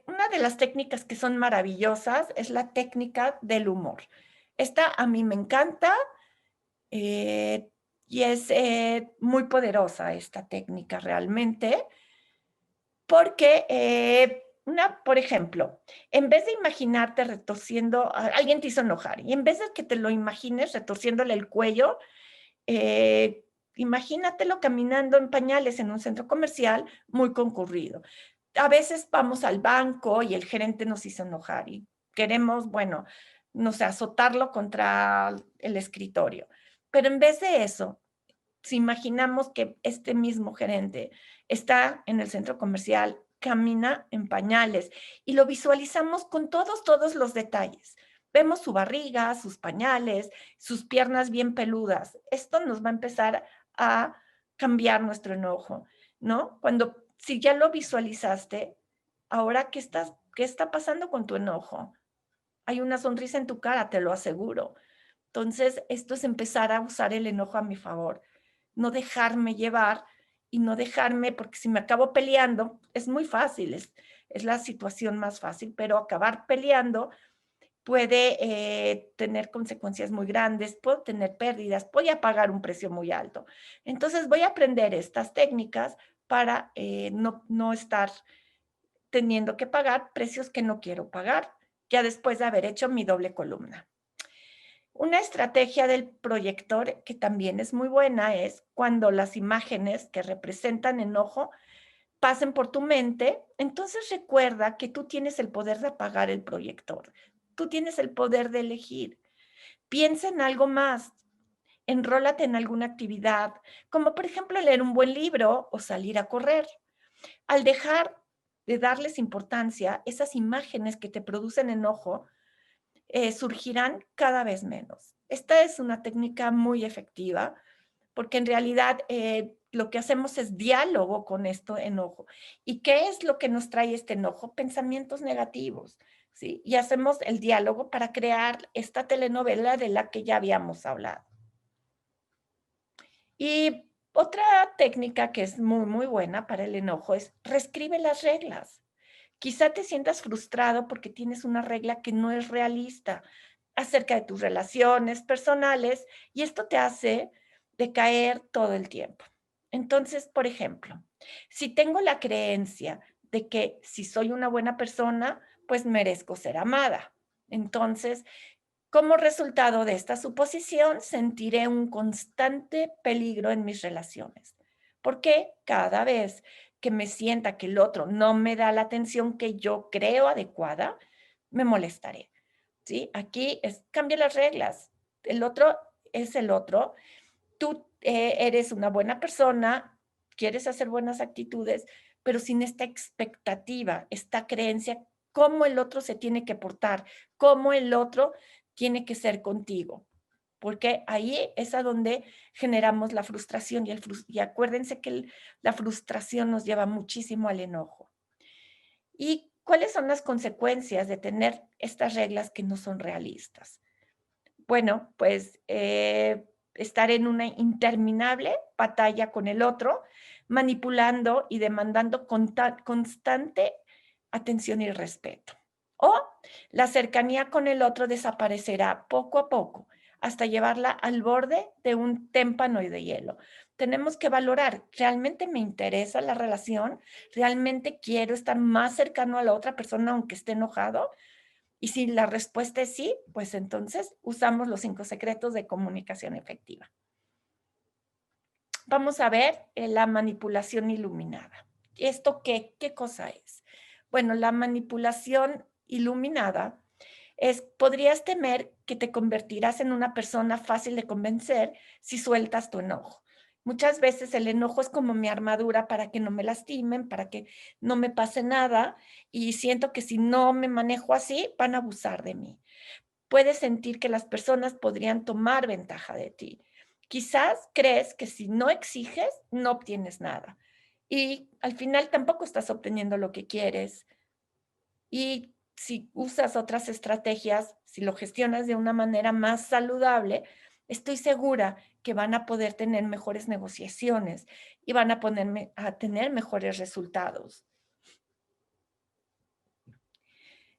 Una de las técnicas que son maravillosas es la técnica del humor. Esta a mí me encanta, eh, y es muy poderosa esta técnica realmente, porque, por ejemplo, en vez de imaginarte retorciendo, alguien te hizo enojar, y en vez de que te lo imagines retorciéndole el cuello, eh, imagínatelo caminando en pañales en un centro comercial muy concurrido. A veces vamos al banco y el gerente nos hizo enojar y queremos, bueno, no sé, azotarlo contra el escritorio. Pero en vez de eso, si imaginamos que este mismo gerente está en el centro comercial, camina en pañales y lo visualizamos con todos los detalles. Vemos su barriga, sus pañales, sus piernas bien peludas. Esto nos va a empezar a cambiar nuestro enojo, ¿no? Si ya lo visualizaste, ahora, qué está pasando con tu enojo? Hay una sonrisa en tu cara, te lo aseguro. Entonces, esto es empezar a usar el enojo a mi favor, no dejarme llevar y no dejarme, porque si me acabo peleando, es muy fácil, es la situación más fácil, pero acabar peleando puede tener consecuencias muy grandes, puedo tener pérdidas, voy a pagar un precio muy alto. Entonces, voy a aprender estas técnicas para no estar teniendo que pagar precios que no quiero pagar, ya después de haber hecho mi doble columna. Una estrategia del proyector que también es muy buena es cuando las imágenes que representan enojo pasen por tu mente, entonces recuerda que tú tienes el poder de apagar el proyector. Tú tienes el poder de elegir. Piensa en algo más. Enrólate en alguna actividad, como por ejemplo leer un buen libro o salir a correr. Al dejar de darles importancia, esas imágenes que te producen enojo surgirán cada vez menos. Esta es una técnica muy efectiva porque en realidad lo que hacemos es diálogo con esto enojo. ¿Y qué es lo que nos trae este enojo? Pensamientos negativos, ¿sí? Y hacemos el diálogo para crear esta telenovela de la que ya habíamos hablado. Y otra técnica que es muy, muy buena para el enojo es reescribe las reglas. Quizá te sientas frustrado porque tienes una regla que no es realista acerca de tus relaciones personales y esto te hace decaer todo el tiempo. Entonces, por ejemplo, si tengo la creencia de que si soy una buena persona, pues merezco ser amada. Entonces, como resultado de esta suposición, sentiré un constante peligro en mis relaciones, porque cada vez que me sienta que el otro no me da la atención que yo creo adecuada, me molestaré, ¿sí? Aquí es, cambia las reglas. El otro es el otro. Tú eres una buena persona, quieres hacer buenas actitudes, pero sin esta expectativa, esta creencia, cómo el otro se tiene que portar, cómo el otro tiene que ser contigo, porque ahí es a donde generamos la frustración y acuérdense que la frustración nos lleva muchísimo al enojo. ¿Y cuáles son las consecuencias de tener estas reglas que no son realistas? Bueno, pues estar en una interminable batalla con el otro, manipulando y demandando constante atención y respeto. O la cercanía con el otro desaparecerá poco a poco hasta llevarla al borde de un témpano y de hielo. Tenemos que valorar, ¿realmente me interesa la relación? ¿Realmente quiero estar más cercano a la otra persona aunque esté enojado? Y si la respuesta es sí, pues entonces usamos los 5 secretos de comunicación efectiva. Vamos a ver la manipulación iluminada. ¿Esto qué cosa es? Bueno, la manipulación iluminada es, podrías temer que te convertirás en una persona fácil de convencer si sueltas tu enojo. Muchas veces el enojo es como mi armadura para que no me lastimen, para que no me pase nada, y siento que si no me manejo así, van a abusar de mí. Puedes sentir que las personas podrían tomar ventaja de ti. Quizás crees que si no exiges, no obtienes nada. Y al final tampoco estás obteniendo lo que quieres. Y si usas otras estrategias, si lo gestionas de una manera más saludable, estoy segura que van a poder tener mejores negociaciones y van a, a tener mejores resultados.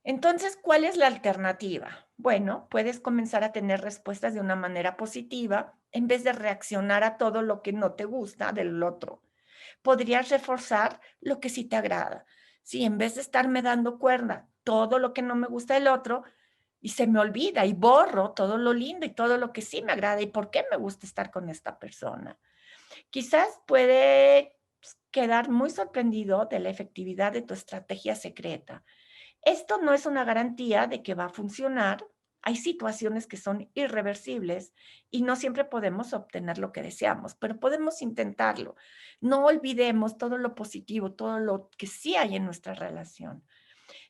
Entonces, ¿cuál es la alternativa? Bueno, puedes comenzar a tener respuestas de una manera positiva en vez de reaccionar a todo lo que no te gusta del otro. Podrías reforzar lo que sí te agrada. Si en vez de estarme dando cuerda todo lo que no me gusta del otro, y se me olvida y borro todo lo lindo y todo lo que sí me agrada y por qué me gusta estar con esta persona. Quizás puede quedar muy sorprendido de la efectividad de tu estrategia secreta. Esto no es una garantía de que va a funcionar. Hay situaciones que son irreversibles y no siempre podemos obtener lo que deseamos, pero podemos intentarlo. No olvidemos todo lo positivo, todo lo que sí hay en nuestra relación.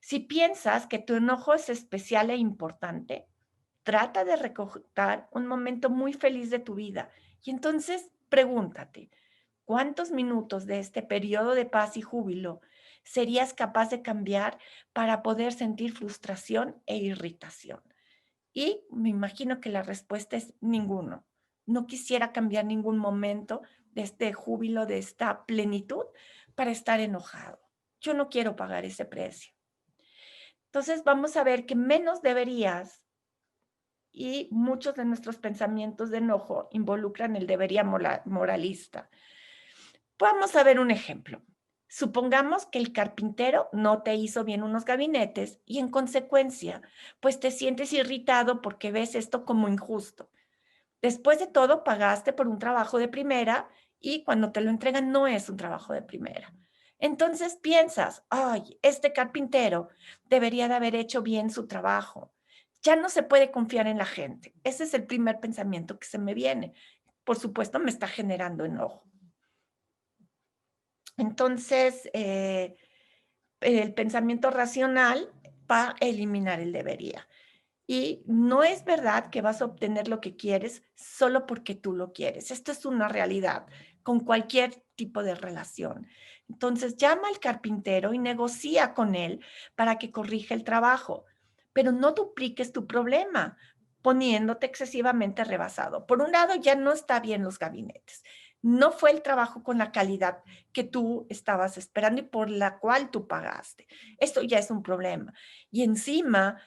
Si piensas que tu enojo es especial e importante, trata de recordar un momento muy feliz de tu vida y entonces pregúntate, ¿cuántos minutos de este periodo de paz y júbilo serías capaz de cambiar para poder sentir frustración e irritación? Y me imagino que la respuesta es ninguno. No quisiera cambiar ningún momento de este júbilo, de esta plenitud, para estar enojado. Yo no quiero pagar ese precio. Entonces vamos a ver que menos deberías y muchos de nuestros pensamientos de enojo involucran el debería moralista. Vamos a ver un ejemplo. Supongamos que el carpintero no te hizo bien unos gabinetes y en consecuencia, pues te sientes irritado porque ves esto como injusto. Después de todo, pagaste por un trabajo de primera y cuando te lo entregan no es un trabajo de primera. Entonces piensas, ay, este carpintero debería de haber hecho bien su trabajo. Ya no se puede confiar en la gente. Ese es el primer pensamiento que se me viene. Por supuesto, me está generando enojo. Entonces, el pensamiento racional va a eliminar el debería. Y no es verdad que vas a obtener lo que quieres solo porque tú lo quieres. Esto es una realidad con cualquier tipo de relación. Entonces, llama al carpintero y negocia con él para que corrija el trabajo, pero no dupliques tu problema poniéndote excesivamente rebasado. Por un lado, ya no está bien los gabinetes. No fue el trabajo con la calidad que tú estabas esperando y por la cual tú pagaste. Esto ya es un problema. Y encima,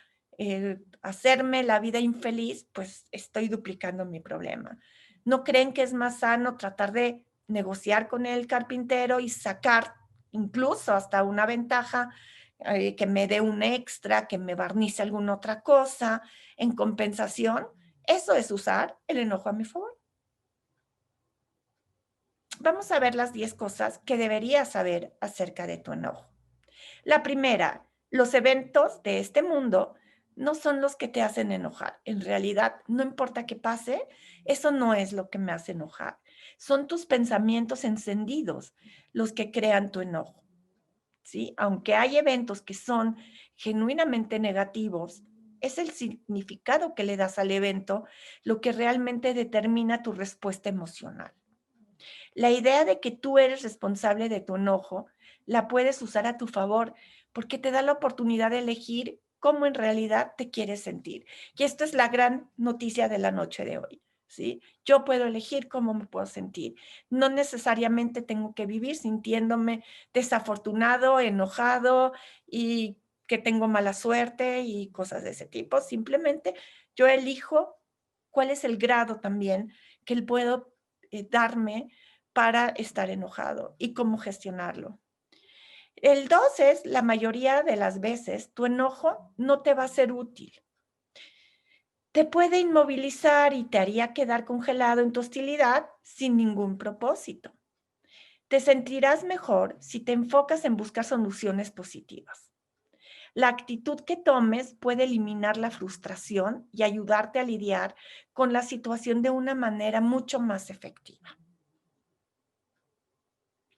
hacerme la vida infeliz, pues estoy duplicando mi problema. ¿No creen que es más sano tratar de negociar con el carpintero y sacar incluso hasta una ventaja, que me dé un extra, que me barnice alguna otra cosa en compensación? Eso es usar el enojo a mi favor. Vamos a ver las 10 cosas que deberías saber acerca de tu enojo. La primera, los eventos de este mundo no son los que te hacen enojar. En realidad, no importa qué pase, eso no es lo que me hace enojar. Son tus pensamientos encendidos los que crean tu enojo, ¿sí? Aunque hay eventos que son genuinamente negativos, es el significado que le das al evento lo que realmente determina tu respuesta emocional. La idea de que tú eres responsable de tu enojo la puedes usar a tu favor porque te da la oportunidad de elegir cómo en realidad te quieres sentir. Y esto es la gran noticia de la noche de hoy, ¿sí? Yo puedo elegir cómo me puedo sentir. No necesariamente tengo que vivir sintiéndome desafortunado, enojado y que tengo mala suerte y cosas de ese tipo. Simplemente yo elijo cuál es el grado también que él puedo darme para estar enojado y cómo gestionarlo. El 2 es, la mayoría de las veces, tu enojo no te va a ser útil. Te puede inmovilizar y te haría quedar congelado en tu hostilidad sin ningún propósito. Te sentirás mejor si te enfocas en buscar soluciones positivas. La actitud que tomes puede eliminar la frustración y ayudarte a lidiar con la situación de una manera mucho más efectiva.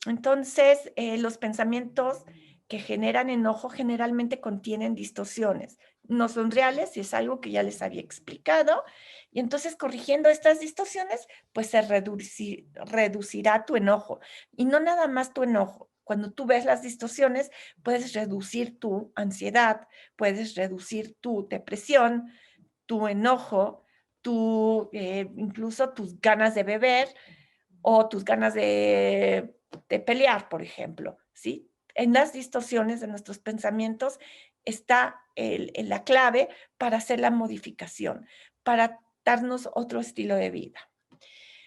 Entonces, los pensamientos que generan enojo generalmente contienen distorsiones. No son reales y es algo que ya les había explicado. Y entonces, corrigiendo estas distorsiones, pues se reducirá tu enojo. Y no nada más tu enojo. Cuando tú ves las distorsiones, puedes reducir tu ansiedad, puedes reducir tu depresión, tu enojo, incluso tus ganas de beber o tus ganas de pelear, por ejemplo, ¿sí? En las distorsiones de nuestros pensamientos está la clave para hacer la modificación, para darnos otro estilo de vida.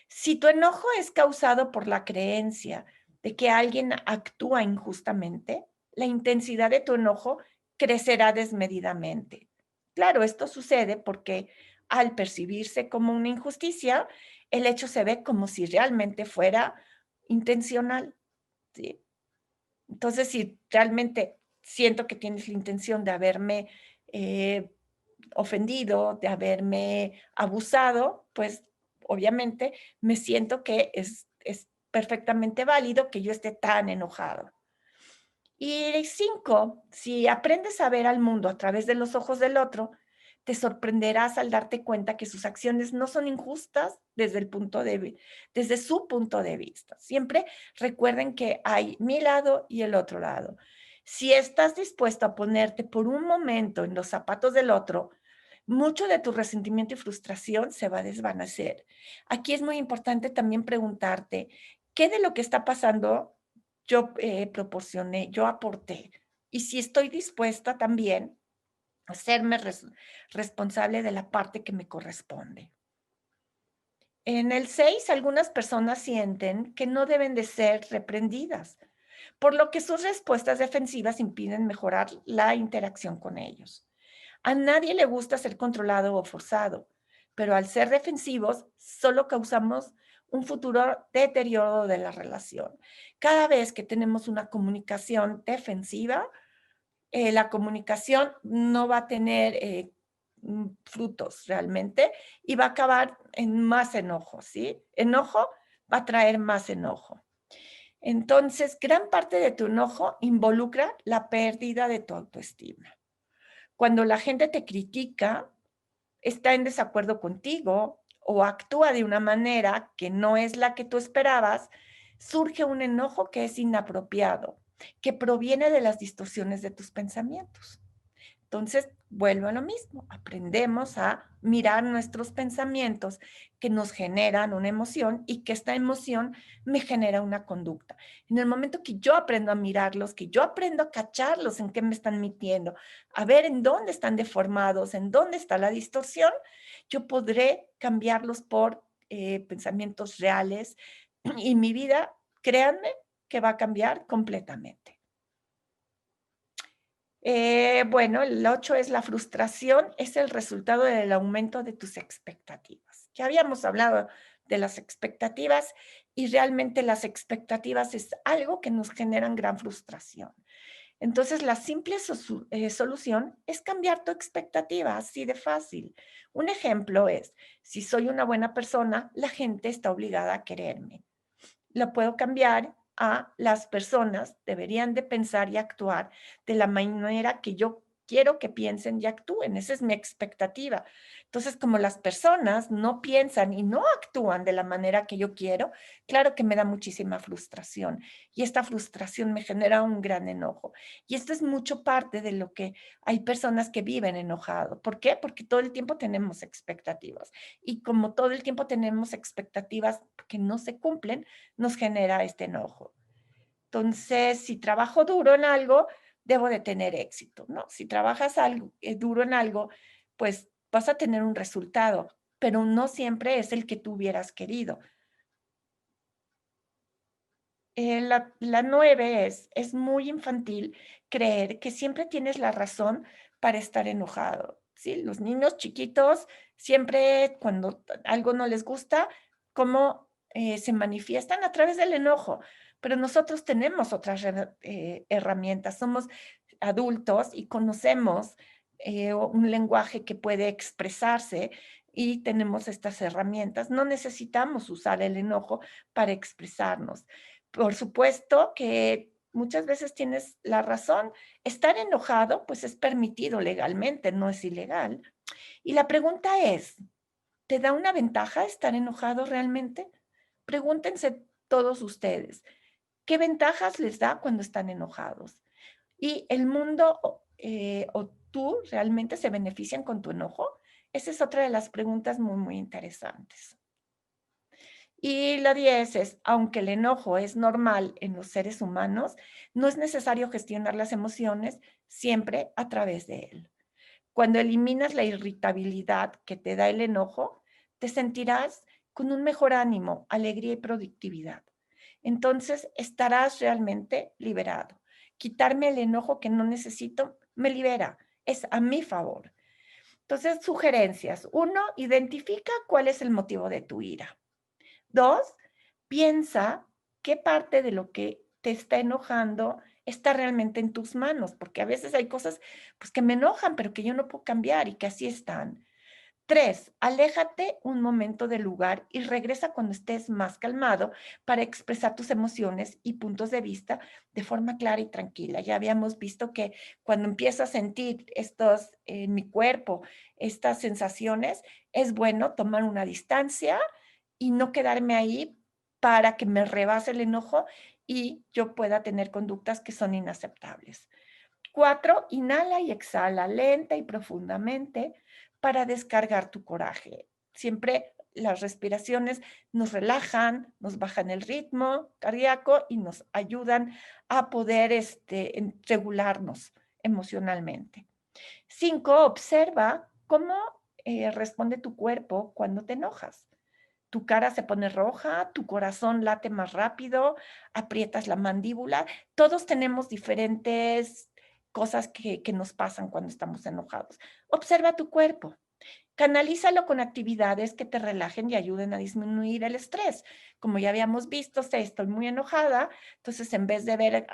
Si tu enojo es causado por la creencia de que alguien actúa injustamente, la intensidad de tu enojo crecerá desmedidamente. Claro, esto sucede porque al percibirse como una injusticia, el hecho se ve como si realmente fuera intencional, ¿sí? Entonces, si realmente siento que tienes la intención de haberme eh, ofendido, de haberme abusado, pues obviamente me siento que es perfectamente válido que yo esté tan enojado. Y 5, si aprendes a ver al mundo a través de los ojos del otro, te sorprenderás al darte cuenta que sus acciones no son injustas desde su punto de vista. Siempre recuerden que hay mi lado y el otro lado. Si estás dispuesto a ponerte por un momento en los zapatos del otro, mucho de tu resentimiento y frustración se va a desvanecer. Aquí es muy importante también preguntarte, ¿qué de lo que está pasando yo proporcioné, yo aporté? Y si estoy dispuesta también a hacerme responsable de la parte que me corresponde. En el 6, algunas personas sienten que no deben de ser reprendidas, por lo que sus respuestas defensivas impiden mejorar la interacción con ellos. A nadie le gusta ser controlado o forzado, pero al ser defensivos solo causamos un futuro deterioro de la relación. Cada vez que tenemos una comunicación defensiva, la comunicación no va a tener frutos realmente y va a acabar en más enojo, ¿sí? Enojo va a traer más enojo. Entonces, gran parte de tu enojo involucra la pérdida de tu autoestima. Cuando la gente te critica, está en desacuerdo contigo o actúa de una manera que no es la que tú esperabas, surge un enojo que es inapropiado, que proviene de las distorsiones de tus pensamientos. Entonces, vuelvo a lo mismo, aprendemos a mirar nuestros pensamientos que nos generan una emoción y que esta emoción me genera una conducta. En el momento que yo aprendo a mirarlos, que yo aprendo a cacharlos en qué me están mintiendo, a ver en dónde están deformados, en dónde está la distorsión, yo podré cambiarlos por pensamientos reales y mi vida, créanme, que va a cambiar completamente. Bueno, el 8 es la frustración, es el resultado del aumento de tus expectativas. Ya habíamos hablado de las expectativas y realmente las expectativas es algo que nos generan gran frustración. Entonces, la simple solución es cambiar tu expectativa, así de fácil. Un ejemplo es, si soy una buena persona, la gente está obligada a quererme. Lo puedo cambiar a las personas deberían de pensar y actuar de la manera que yo quiero que piensen y actúen. Esa es mi expectativa. Entonces, como las personas no piensan y no actúan de la manera que yo quiero, claro que me da muchísima frustración y esta frustración me genera un gran enojo. Y esto es mucho parte de lo que hay personas que viven enojado. ¿Por qué? Porque todo el tiempo tenemos expectativas y como todo el tiempo tenemos expectativas que no se cumplen, nos genera este enojo. Entonces, si trabajo duro en algo, debo de tener éxito, ¿no? Si trabajas algo, duro en algo, pues vas a tener un resultado, pero no siempre es el que tú hubieras querido. La 9 es muy infantil creer que siempre tienes la razón para estar enojado, ¿sí? Los niños chiquitos siempre cuando algo no les gusta, ¿cómo se manifiestan? A través del enojo, pero nosotros tenemos otras herramientas, somos adultos y conocemos un lenguaje que puede expresarse y tenemos estas herramientas. No necesitamos usar el enojo para expresarnos. Por supuesto que muchas veces tienes la razón. Estar enojado, pues, es permitido legalmente, no es ilegal. Y la pregunta es, ¿te da una ventaja estar enojado realmente? Pregúntense todos ustedes, ¿qué ventajas les da cuando están enojados? ¿Y el mundo o tú realmente se benefician con tu enojo? Esa es otra de las preguntas muy, muy interesantes. Y la 10 es, aunque el enojo es normal en los seres humanos, no es necesario gestionar las emociones siempre a través de él. Cuando eliminas la irritabilidad que te da el enojo, te sentirás con un mejor ánimo, alegría y productividad. Entonces estarás realmente liberado. Quitarme el enojo que no necesito me libera, es a mi favor. Entonces, sugerencias. Uno, identifica cuál es el motivo de tu ira. Dos, piensa qué parte de lo que te está enojando está realmente en tus manos, porque a veces hay cosas, pues, que me enojan, pero que yo no puedo cambiar y que así están. Tres, aléjate un momento del lugar y regresa cuando estés más calmado para expresar tus emociones y puntos de vista de forma clara y tranquila. Ya habíamos visto que cuando empiezo a sentir estos en mi cuerpo, estas sensaciones, es bueno tomar una distancia y no quedarme ahí para que me rebase el enojo y yo pueda tener conductas que son inaceptables. 4, inhala y exhala lenta y profundamente para descargar tu coraje. Siempre las respiraciones nos relajan, nos bajan el ritmo cardíaco y nos ayudan a poder regularnos emocionalmente. 5, observa cómo responde tu cuerpo cuando te enojas. Tu cara se pone roja, tu corazón late más rápido, aprietas la mandíbula. Todos tenemos diferentes cosas que nos pasan cuando estamos enojados. Observa tu cuerpo. Canalízalo con actividades que te relajen y ayuden a disminuir el estrés. Como ya habíamos visto, sé, estoy muy enojada, entonces en vez de ver,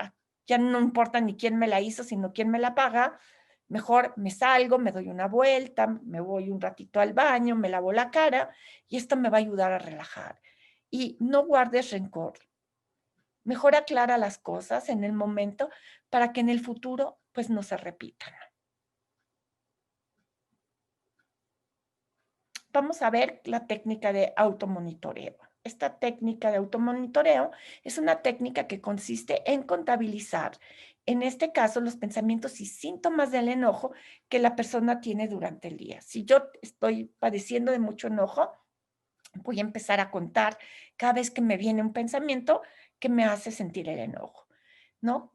ya no importa ni quién me la hizo, sino quién me la paga, mejor me salgo, me doy una vuelta, me voy un ratito al baño, me lavo la cara y esto me va a ayudar a relajar. Y no guardes rencor. Mejor aclara las cosas en el momento para que en el futuro, pues, no se repitan. Vamos a ver la técnica de automonitoreo. Esta técnica de automonitoreo es una técnica que consiste en contabilizar, en este caso, los pensamientos y síntomas del enojo que la persona tiene durante el día. Si yo estoy padeciendo de mucho enojo, voy a empezar a contar cada vez que me viene un pensamiento que me hace sentir el enojo, ¿no?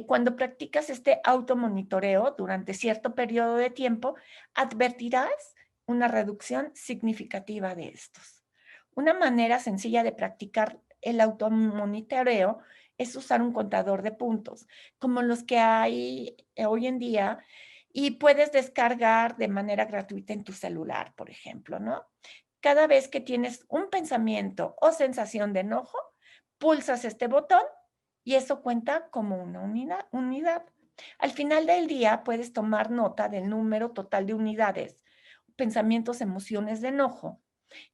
Cuando practicas este automonitoreo durante cierto periodo de tiempo, advertirás una reducción significativa de estos. Una manera sencilla de practicar el automonitoreo es usar un contador de puntos, como los que hay hoy en día, y puedes descargar de manera gratuita en tu celular, por ejemplo, ¿no? Cada vez que tienes un pensamiento o sensación de enojo, pulsas este botón y eso cuenta como una unidad. Al final del día puedes tomar nota del número total de unidades, pensamientos, emociones de enojo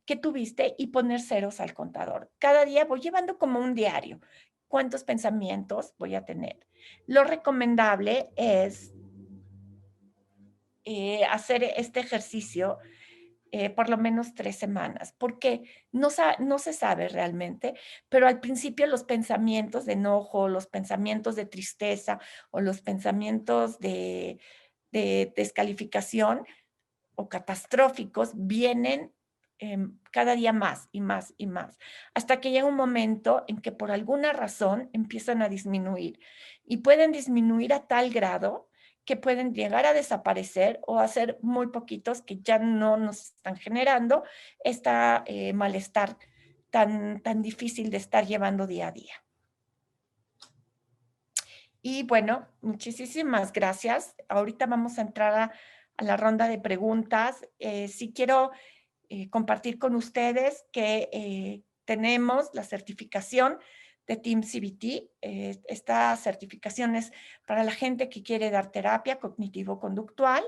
que tuviste y poner ceros al contador. Cada día voy llevando como un diario. ¿Cuántos pensamientos voy a tener? Lo recomendable es hacer este ejercicio por lo menos 3 semanas, porque no se sabe realmente, pero al principio los pensamientos de enojo, los pensamientos de tristeza o los pensamientos de descalificación o catastróficos vienen cada día más y más y más, hasta que llega un momento en que por alguna razón empiezan a disminuir y pueden disminuir a tal grado que pueden llegar a desaparecer o a ser muy poquitos que ya no nos están generando este malestar tan difícil de estar llevando día a día. Y bueno, muchísimas gracias. Ahorita vamos a entrar a la ronda de preguntas. Sí quiero compartir con ustedes que tenemos la certificación de Team CBT. Esta certificación es para la gente que quiere dar terapia cognitivo-conductual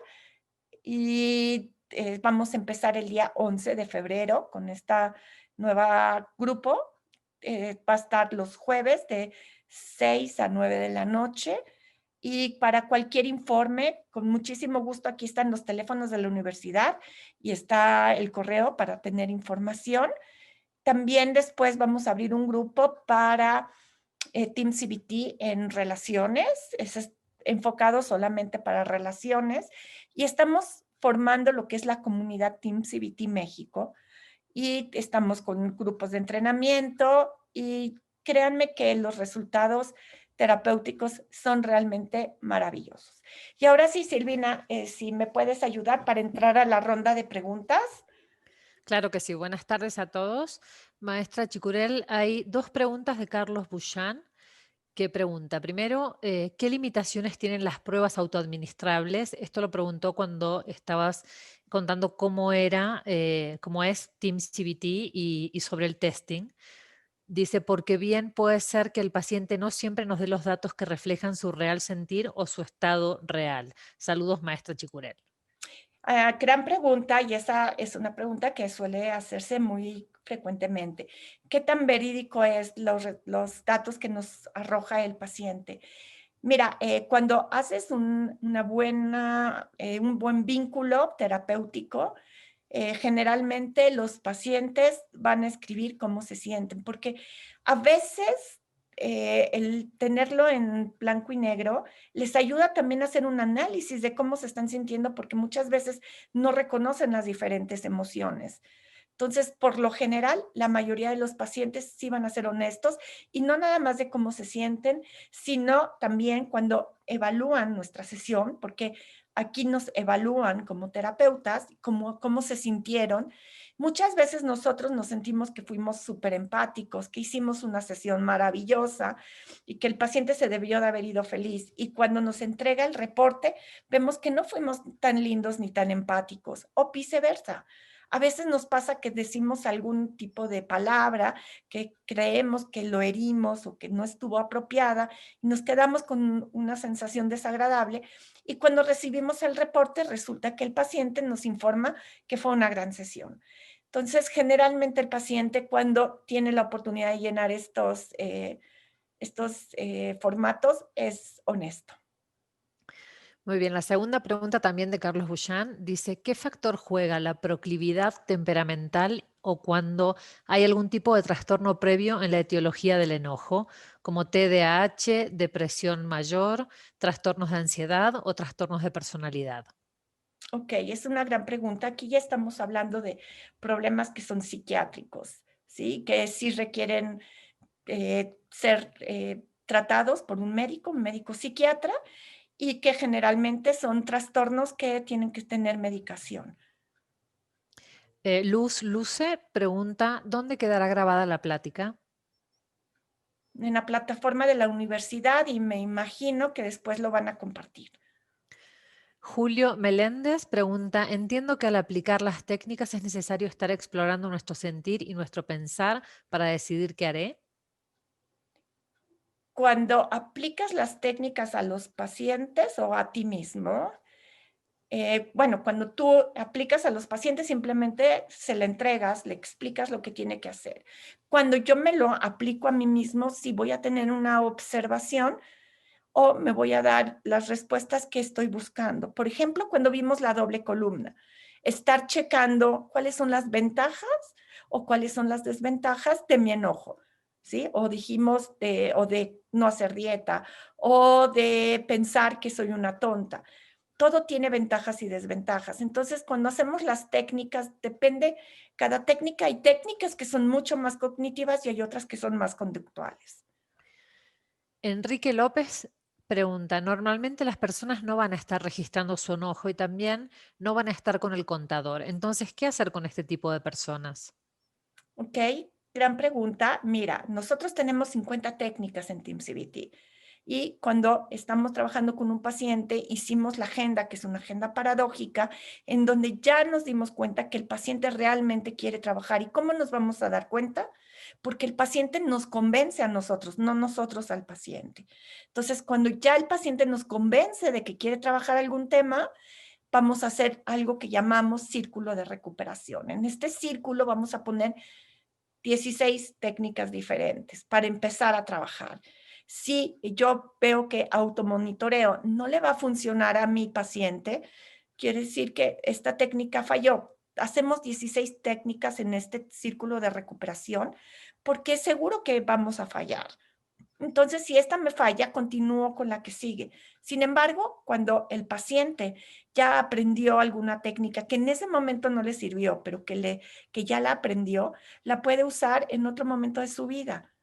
y vamos a empezar el día 11 de febrero con esta nueva grupo. Va a estar los jueves de 6 a 9 de la noche. Y para cualquier informe, con muchísimo gusto, aquí están los teléfonos de la universidad y está el correo para tener información. También después vamos a abrir un grupo para Team CBT en relaciones, ese es enfocado solamente para relaciones y estamos formando lo que es la comunidad Team CBT México y estamos con grupos de entrenamiento y créanme que los resultados terapéuticos son realmente maravillosos. Y ahora sí, Silvina, si me puedes ayudar para entrar a la ronda de preguntas. Claro que sí. Buenas tardes a todos. Maestra Chicurel, hay dos preguntas de Carlos Bullán que pregunta. Primero, ¿qué limitaciones tienen las pruebas autoadministrables? Esto lo preguntó cuando estabas contando cómo es Team CBT y sobre el testing. Dice, porque bien puede ser que el paciente no siempre nos dé los datos que reflejan su real sentir o su estado real. Saludos, maestra Chicurel. Gran pregunta, y esa es una pregunta que suele hacerse muy frecuentemente. ¿Qué tan verídico es los datos que nos arroja el paciente? Mira, cuando haces un buen vínculo terapéutico, generalmente los pacientes van a escribir cómo se sienten, porque a veces el tenerlo en blanco y negro les ayuda también a hacer un análisis de cómo se están sintiendo, porque muchas veces no reconocen las diferentes emociones. Entonces, por lo general, la mayoría de los pacientes sí van a ser honestos y no nada más de cómo se sienten, sino también cuando evalúan nuestra sesión, porque aquí nos evalúan como terapeutas, cómo se sintieron. Muchas veces nosotros nos sentimos que fuimos súper empáticos, que hicimos una sesión maravillosa y que el paciente se debió de haber ido feliz. Y cuando nos entrega el reporte, vemos que no fuimos tan lindos ni tan empáticos o viceversa. A veces nos pasa que decimos algún tipo de palabra que creemos que lo herimos o que no estuvo apropiada y nos quedamos con una sensación desagradable y cuando recibimos el reporte resulta que el paciente nos informa que fue una gran sesión. Entonces, generalmente el paciente cuando tiene la oportunidad de llenar formatos es honesto. Muy bien, la segunda pregunta también de Carlos Buchan dice, ¿qué factor juega la proclividad temperamental o cuando hay algún tipo de trastorno previo en la etiología del enojo, como TDAH, depresión mayor, trastornos de ansiedad o trastornos de personalidad? Ok, es una gran pregunta. Aquí ya estamos hablando de problemas que son psiquiátricos, ¿sí? Que sí requieren ser tratados por un médico psiquiatra, y que generalmente son trastornos que tienen que tener medicación. Luz Luce pregunta, ¿dónde quedará grabada la plática? En la plataforma de la universidad y me imagino que después lo van a compartir. Julio Meléndez pregunta, entiendo que al aplicar las técnicas es necesario estar explorando nuestro sentir y nuestro pensar para decidir qué haré. Cuando aplicas las técnicas a los pacientes o a ti mismo, bueno, cuando tú aplicas a los pacientes, simplemente se le entregas, le explicas lo que tiene que hacer. Cuando yo me lo aplico a mí mismo, sí voy a tener una observación o me voy a dar las respuestas que estoy buscando. Por ejemplo, cuando vimos la doble columna, estar checando cuáles son las ventajas o cuáles son las desventajas de mi enojo, ¿sí? O dijimos o de no hacer dieta o de pensar que soy una tonta. Todo tiene ventajas y desventajas. Entonces, cuando hacemos las técnicas, depende, cada técnica, hay técnicas que son mucho más cognitivas y hay otras que son más conductuales. Enrique López pregunta, normalmente las personas no van a estar registrando su enojo y también no van a estar con el contador. Entonces, ¿qué hacer con este tipo de personas? Ok, gran pregunta. Mira, nosotros tenemos 50 técnicas en TeamCBT y cuando estamos trabajando con un paciente, hicimos la agenda, que es una agenda paradójica, en donde ya nos dimos cuenta que el paciente realmente quiere trabajar. ¿Y cómo nos vamos a dar cuenta? Porque el paciente nos convence a nosotros, no nosotros al paciente. Entonces, cuando ya el paciente nos convence de que quiere trabajar algún tema, vamos a hacer algo que llamamos círculo de recuperación. En este círculo vamos a poner 16 técnicas diferentes para empezar a trabajar. Si yo veo que automonitoreo no le va a funcionar a mi paciente, quiere decir que esta técnica falló. Hacemos 16 técnicas en este círculo de recuperación porque es seguro que vamos a fallar. Entonces, si esta me falla, continúo con la que sigue. Sin embargo, cuando el paciente ya aprendió alguna técnica que en ese momento no le sirvió, pero que ya la aprendió, la puede usar en otro momento de su vida.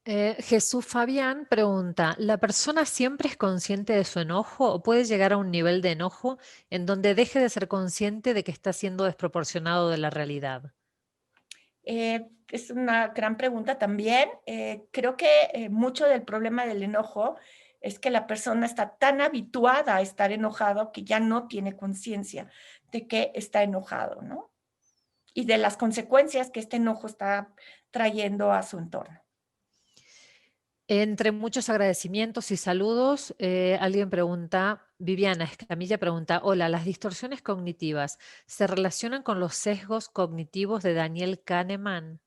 Jesús Fabián pregunta, ¿la persona siempre es consciente de su enojo o puede llegar a un nivel de enojo en donde deje de ser consciente de que está siendo desproporcionado de la realidad? Es una gran pregunta también. Creo que mucho del problema del enojo es que la persona está tan habituada a estar enojado que ya no tiene conciencia de que está enojado, ¿no? Y de las consecuencias que este enojo está trayendo a su entorno. Entre muchos agradecimientos y saludos, alguien pregunta, Viviana Escamilla pregunta, hola, ¿las distorsiones cognitivas se relacionan con los sesgos cognitivos de Daniel Kahneman?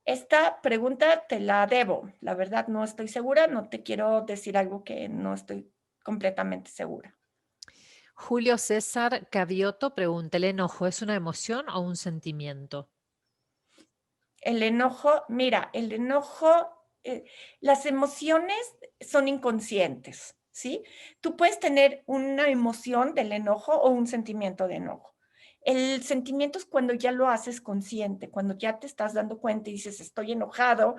Esta pregunta te la debo. La verdad no estoy segura, no te quiero decir algo que no estoy completamente segura. Julio César Cavioto pregunta, ¿el enojo es una emoción o un sentimiento? El enojo, mira, el enojo, las emociones son inconscientes, ¿sí? Tú puedes tener una emoción del enojo o un sentimiento de enojo. El sentimiento es cuando ya lo haces consciente, cuando ya te estás dando cuenta y dices, estoy enojado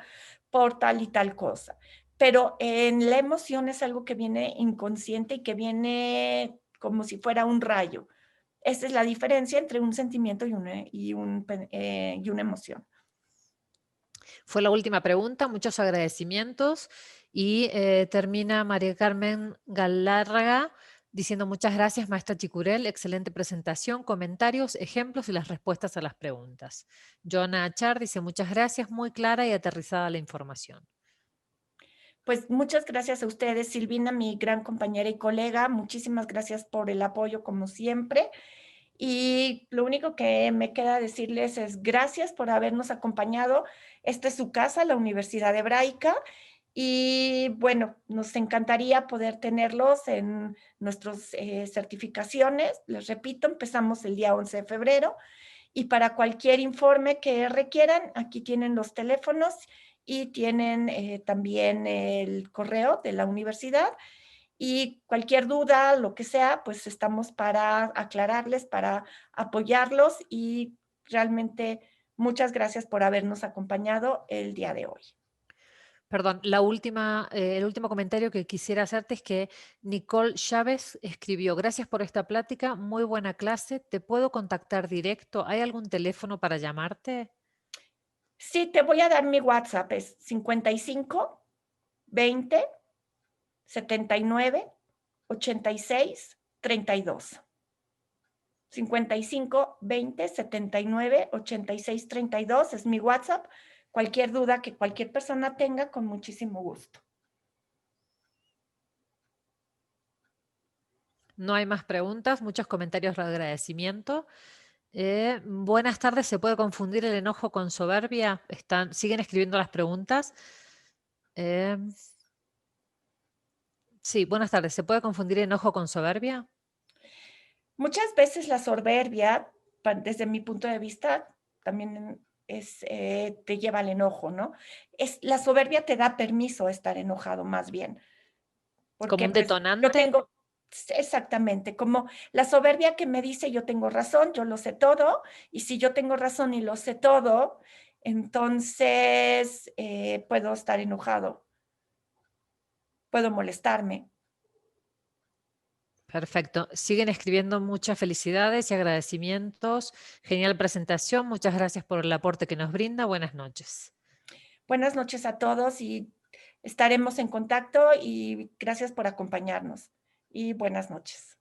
por tal y tal cosa. Pero en la emoción es algo que viene inconsciente y que viene como si fuera un rayo. Esa es la diferencia entre un sentimiento y una emoción. Fue la última pregunta, muchos agradecimientos. Y termina María Carmen Galárraga diciendo muchas gracias, maestra Chicurel, excelente presentación, comentarios, ejemplos y las respuestas a las preguntas. Joana Achar dice muchas gracias, muy clara y aterrizada la información. Pues muchas gracias a ustedes, Silvina, mi gran compañera y colega. Muchísimas gracias por el apoyo, como siempre. Y lo único que me queda decirles es gracias por habernos acompañado. Esta es su casa, la Universidad Hebraica, y bueno, nos encantaría poder tenerlos en nuestras certificaciones. Les repito, empezamos el día 11 de febrero y para cualquier informe que requieran, aquí tienen los teléfonos y tienen también el correo de la universidad y cualquier duda, lo que sea, pues estamos para aclararles, para apoyarlos y realmente muchas gracias por habernos acompañado el día de hoy. Perdón, el último comentario que quisiera hacerte es que Nicole Chávez escribió, gracias por esta plática, muy buena clase, ¿te puedo contactar directo? ¿Hay algún teléfono para llamarte? Sí, te voy a dar mi WhatsApp, es 55 20 79 86 32. 55 20 79 86 32 es mi WhatsApp. Cualquier duda que cualquier persona tenga, con muchísimo gusto. No hay más preguntas, muchos comentarios de agradecimiento. Buenas tardes, ¿se puede confundir el enojo con soberbia? Siguen escribiendo las preguntas. Eh, sí, buenas tardes, ¿se puede confundir enojo con soberbia? Muchas veces la soberbia, desde mi punto de vista, también te lleva al enojo, ¿no? La soberbia te da permiso a estar enojado más bien, ¿Como porque un pues yo detonante? tengo, exactamente, como la soberbia que me dice yo tengo razón, yo lo sé todo, y si yo tengo razón y lo sé todo, entonces puedo estar enojado, puedo molestarme. Perfecto. Siguen escribiendo muchas felicidades y agradecimientos. Genial presentación. Muchas gracias por el aporte que nos brinda. Buenas noches. Buenas noches a todos y estaremos en contacto y gracias por acompañarnos. Y buenas noches.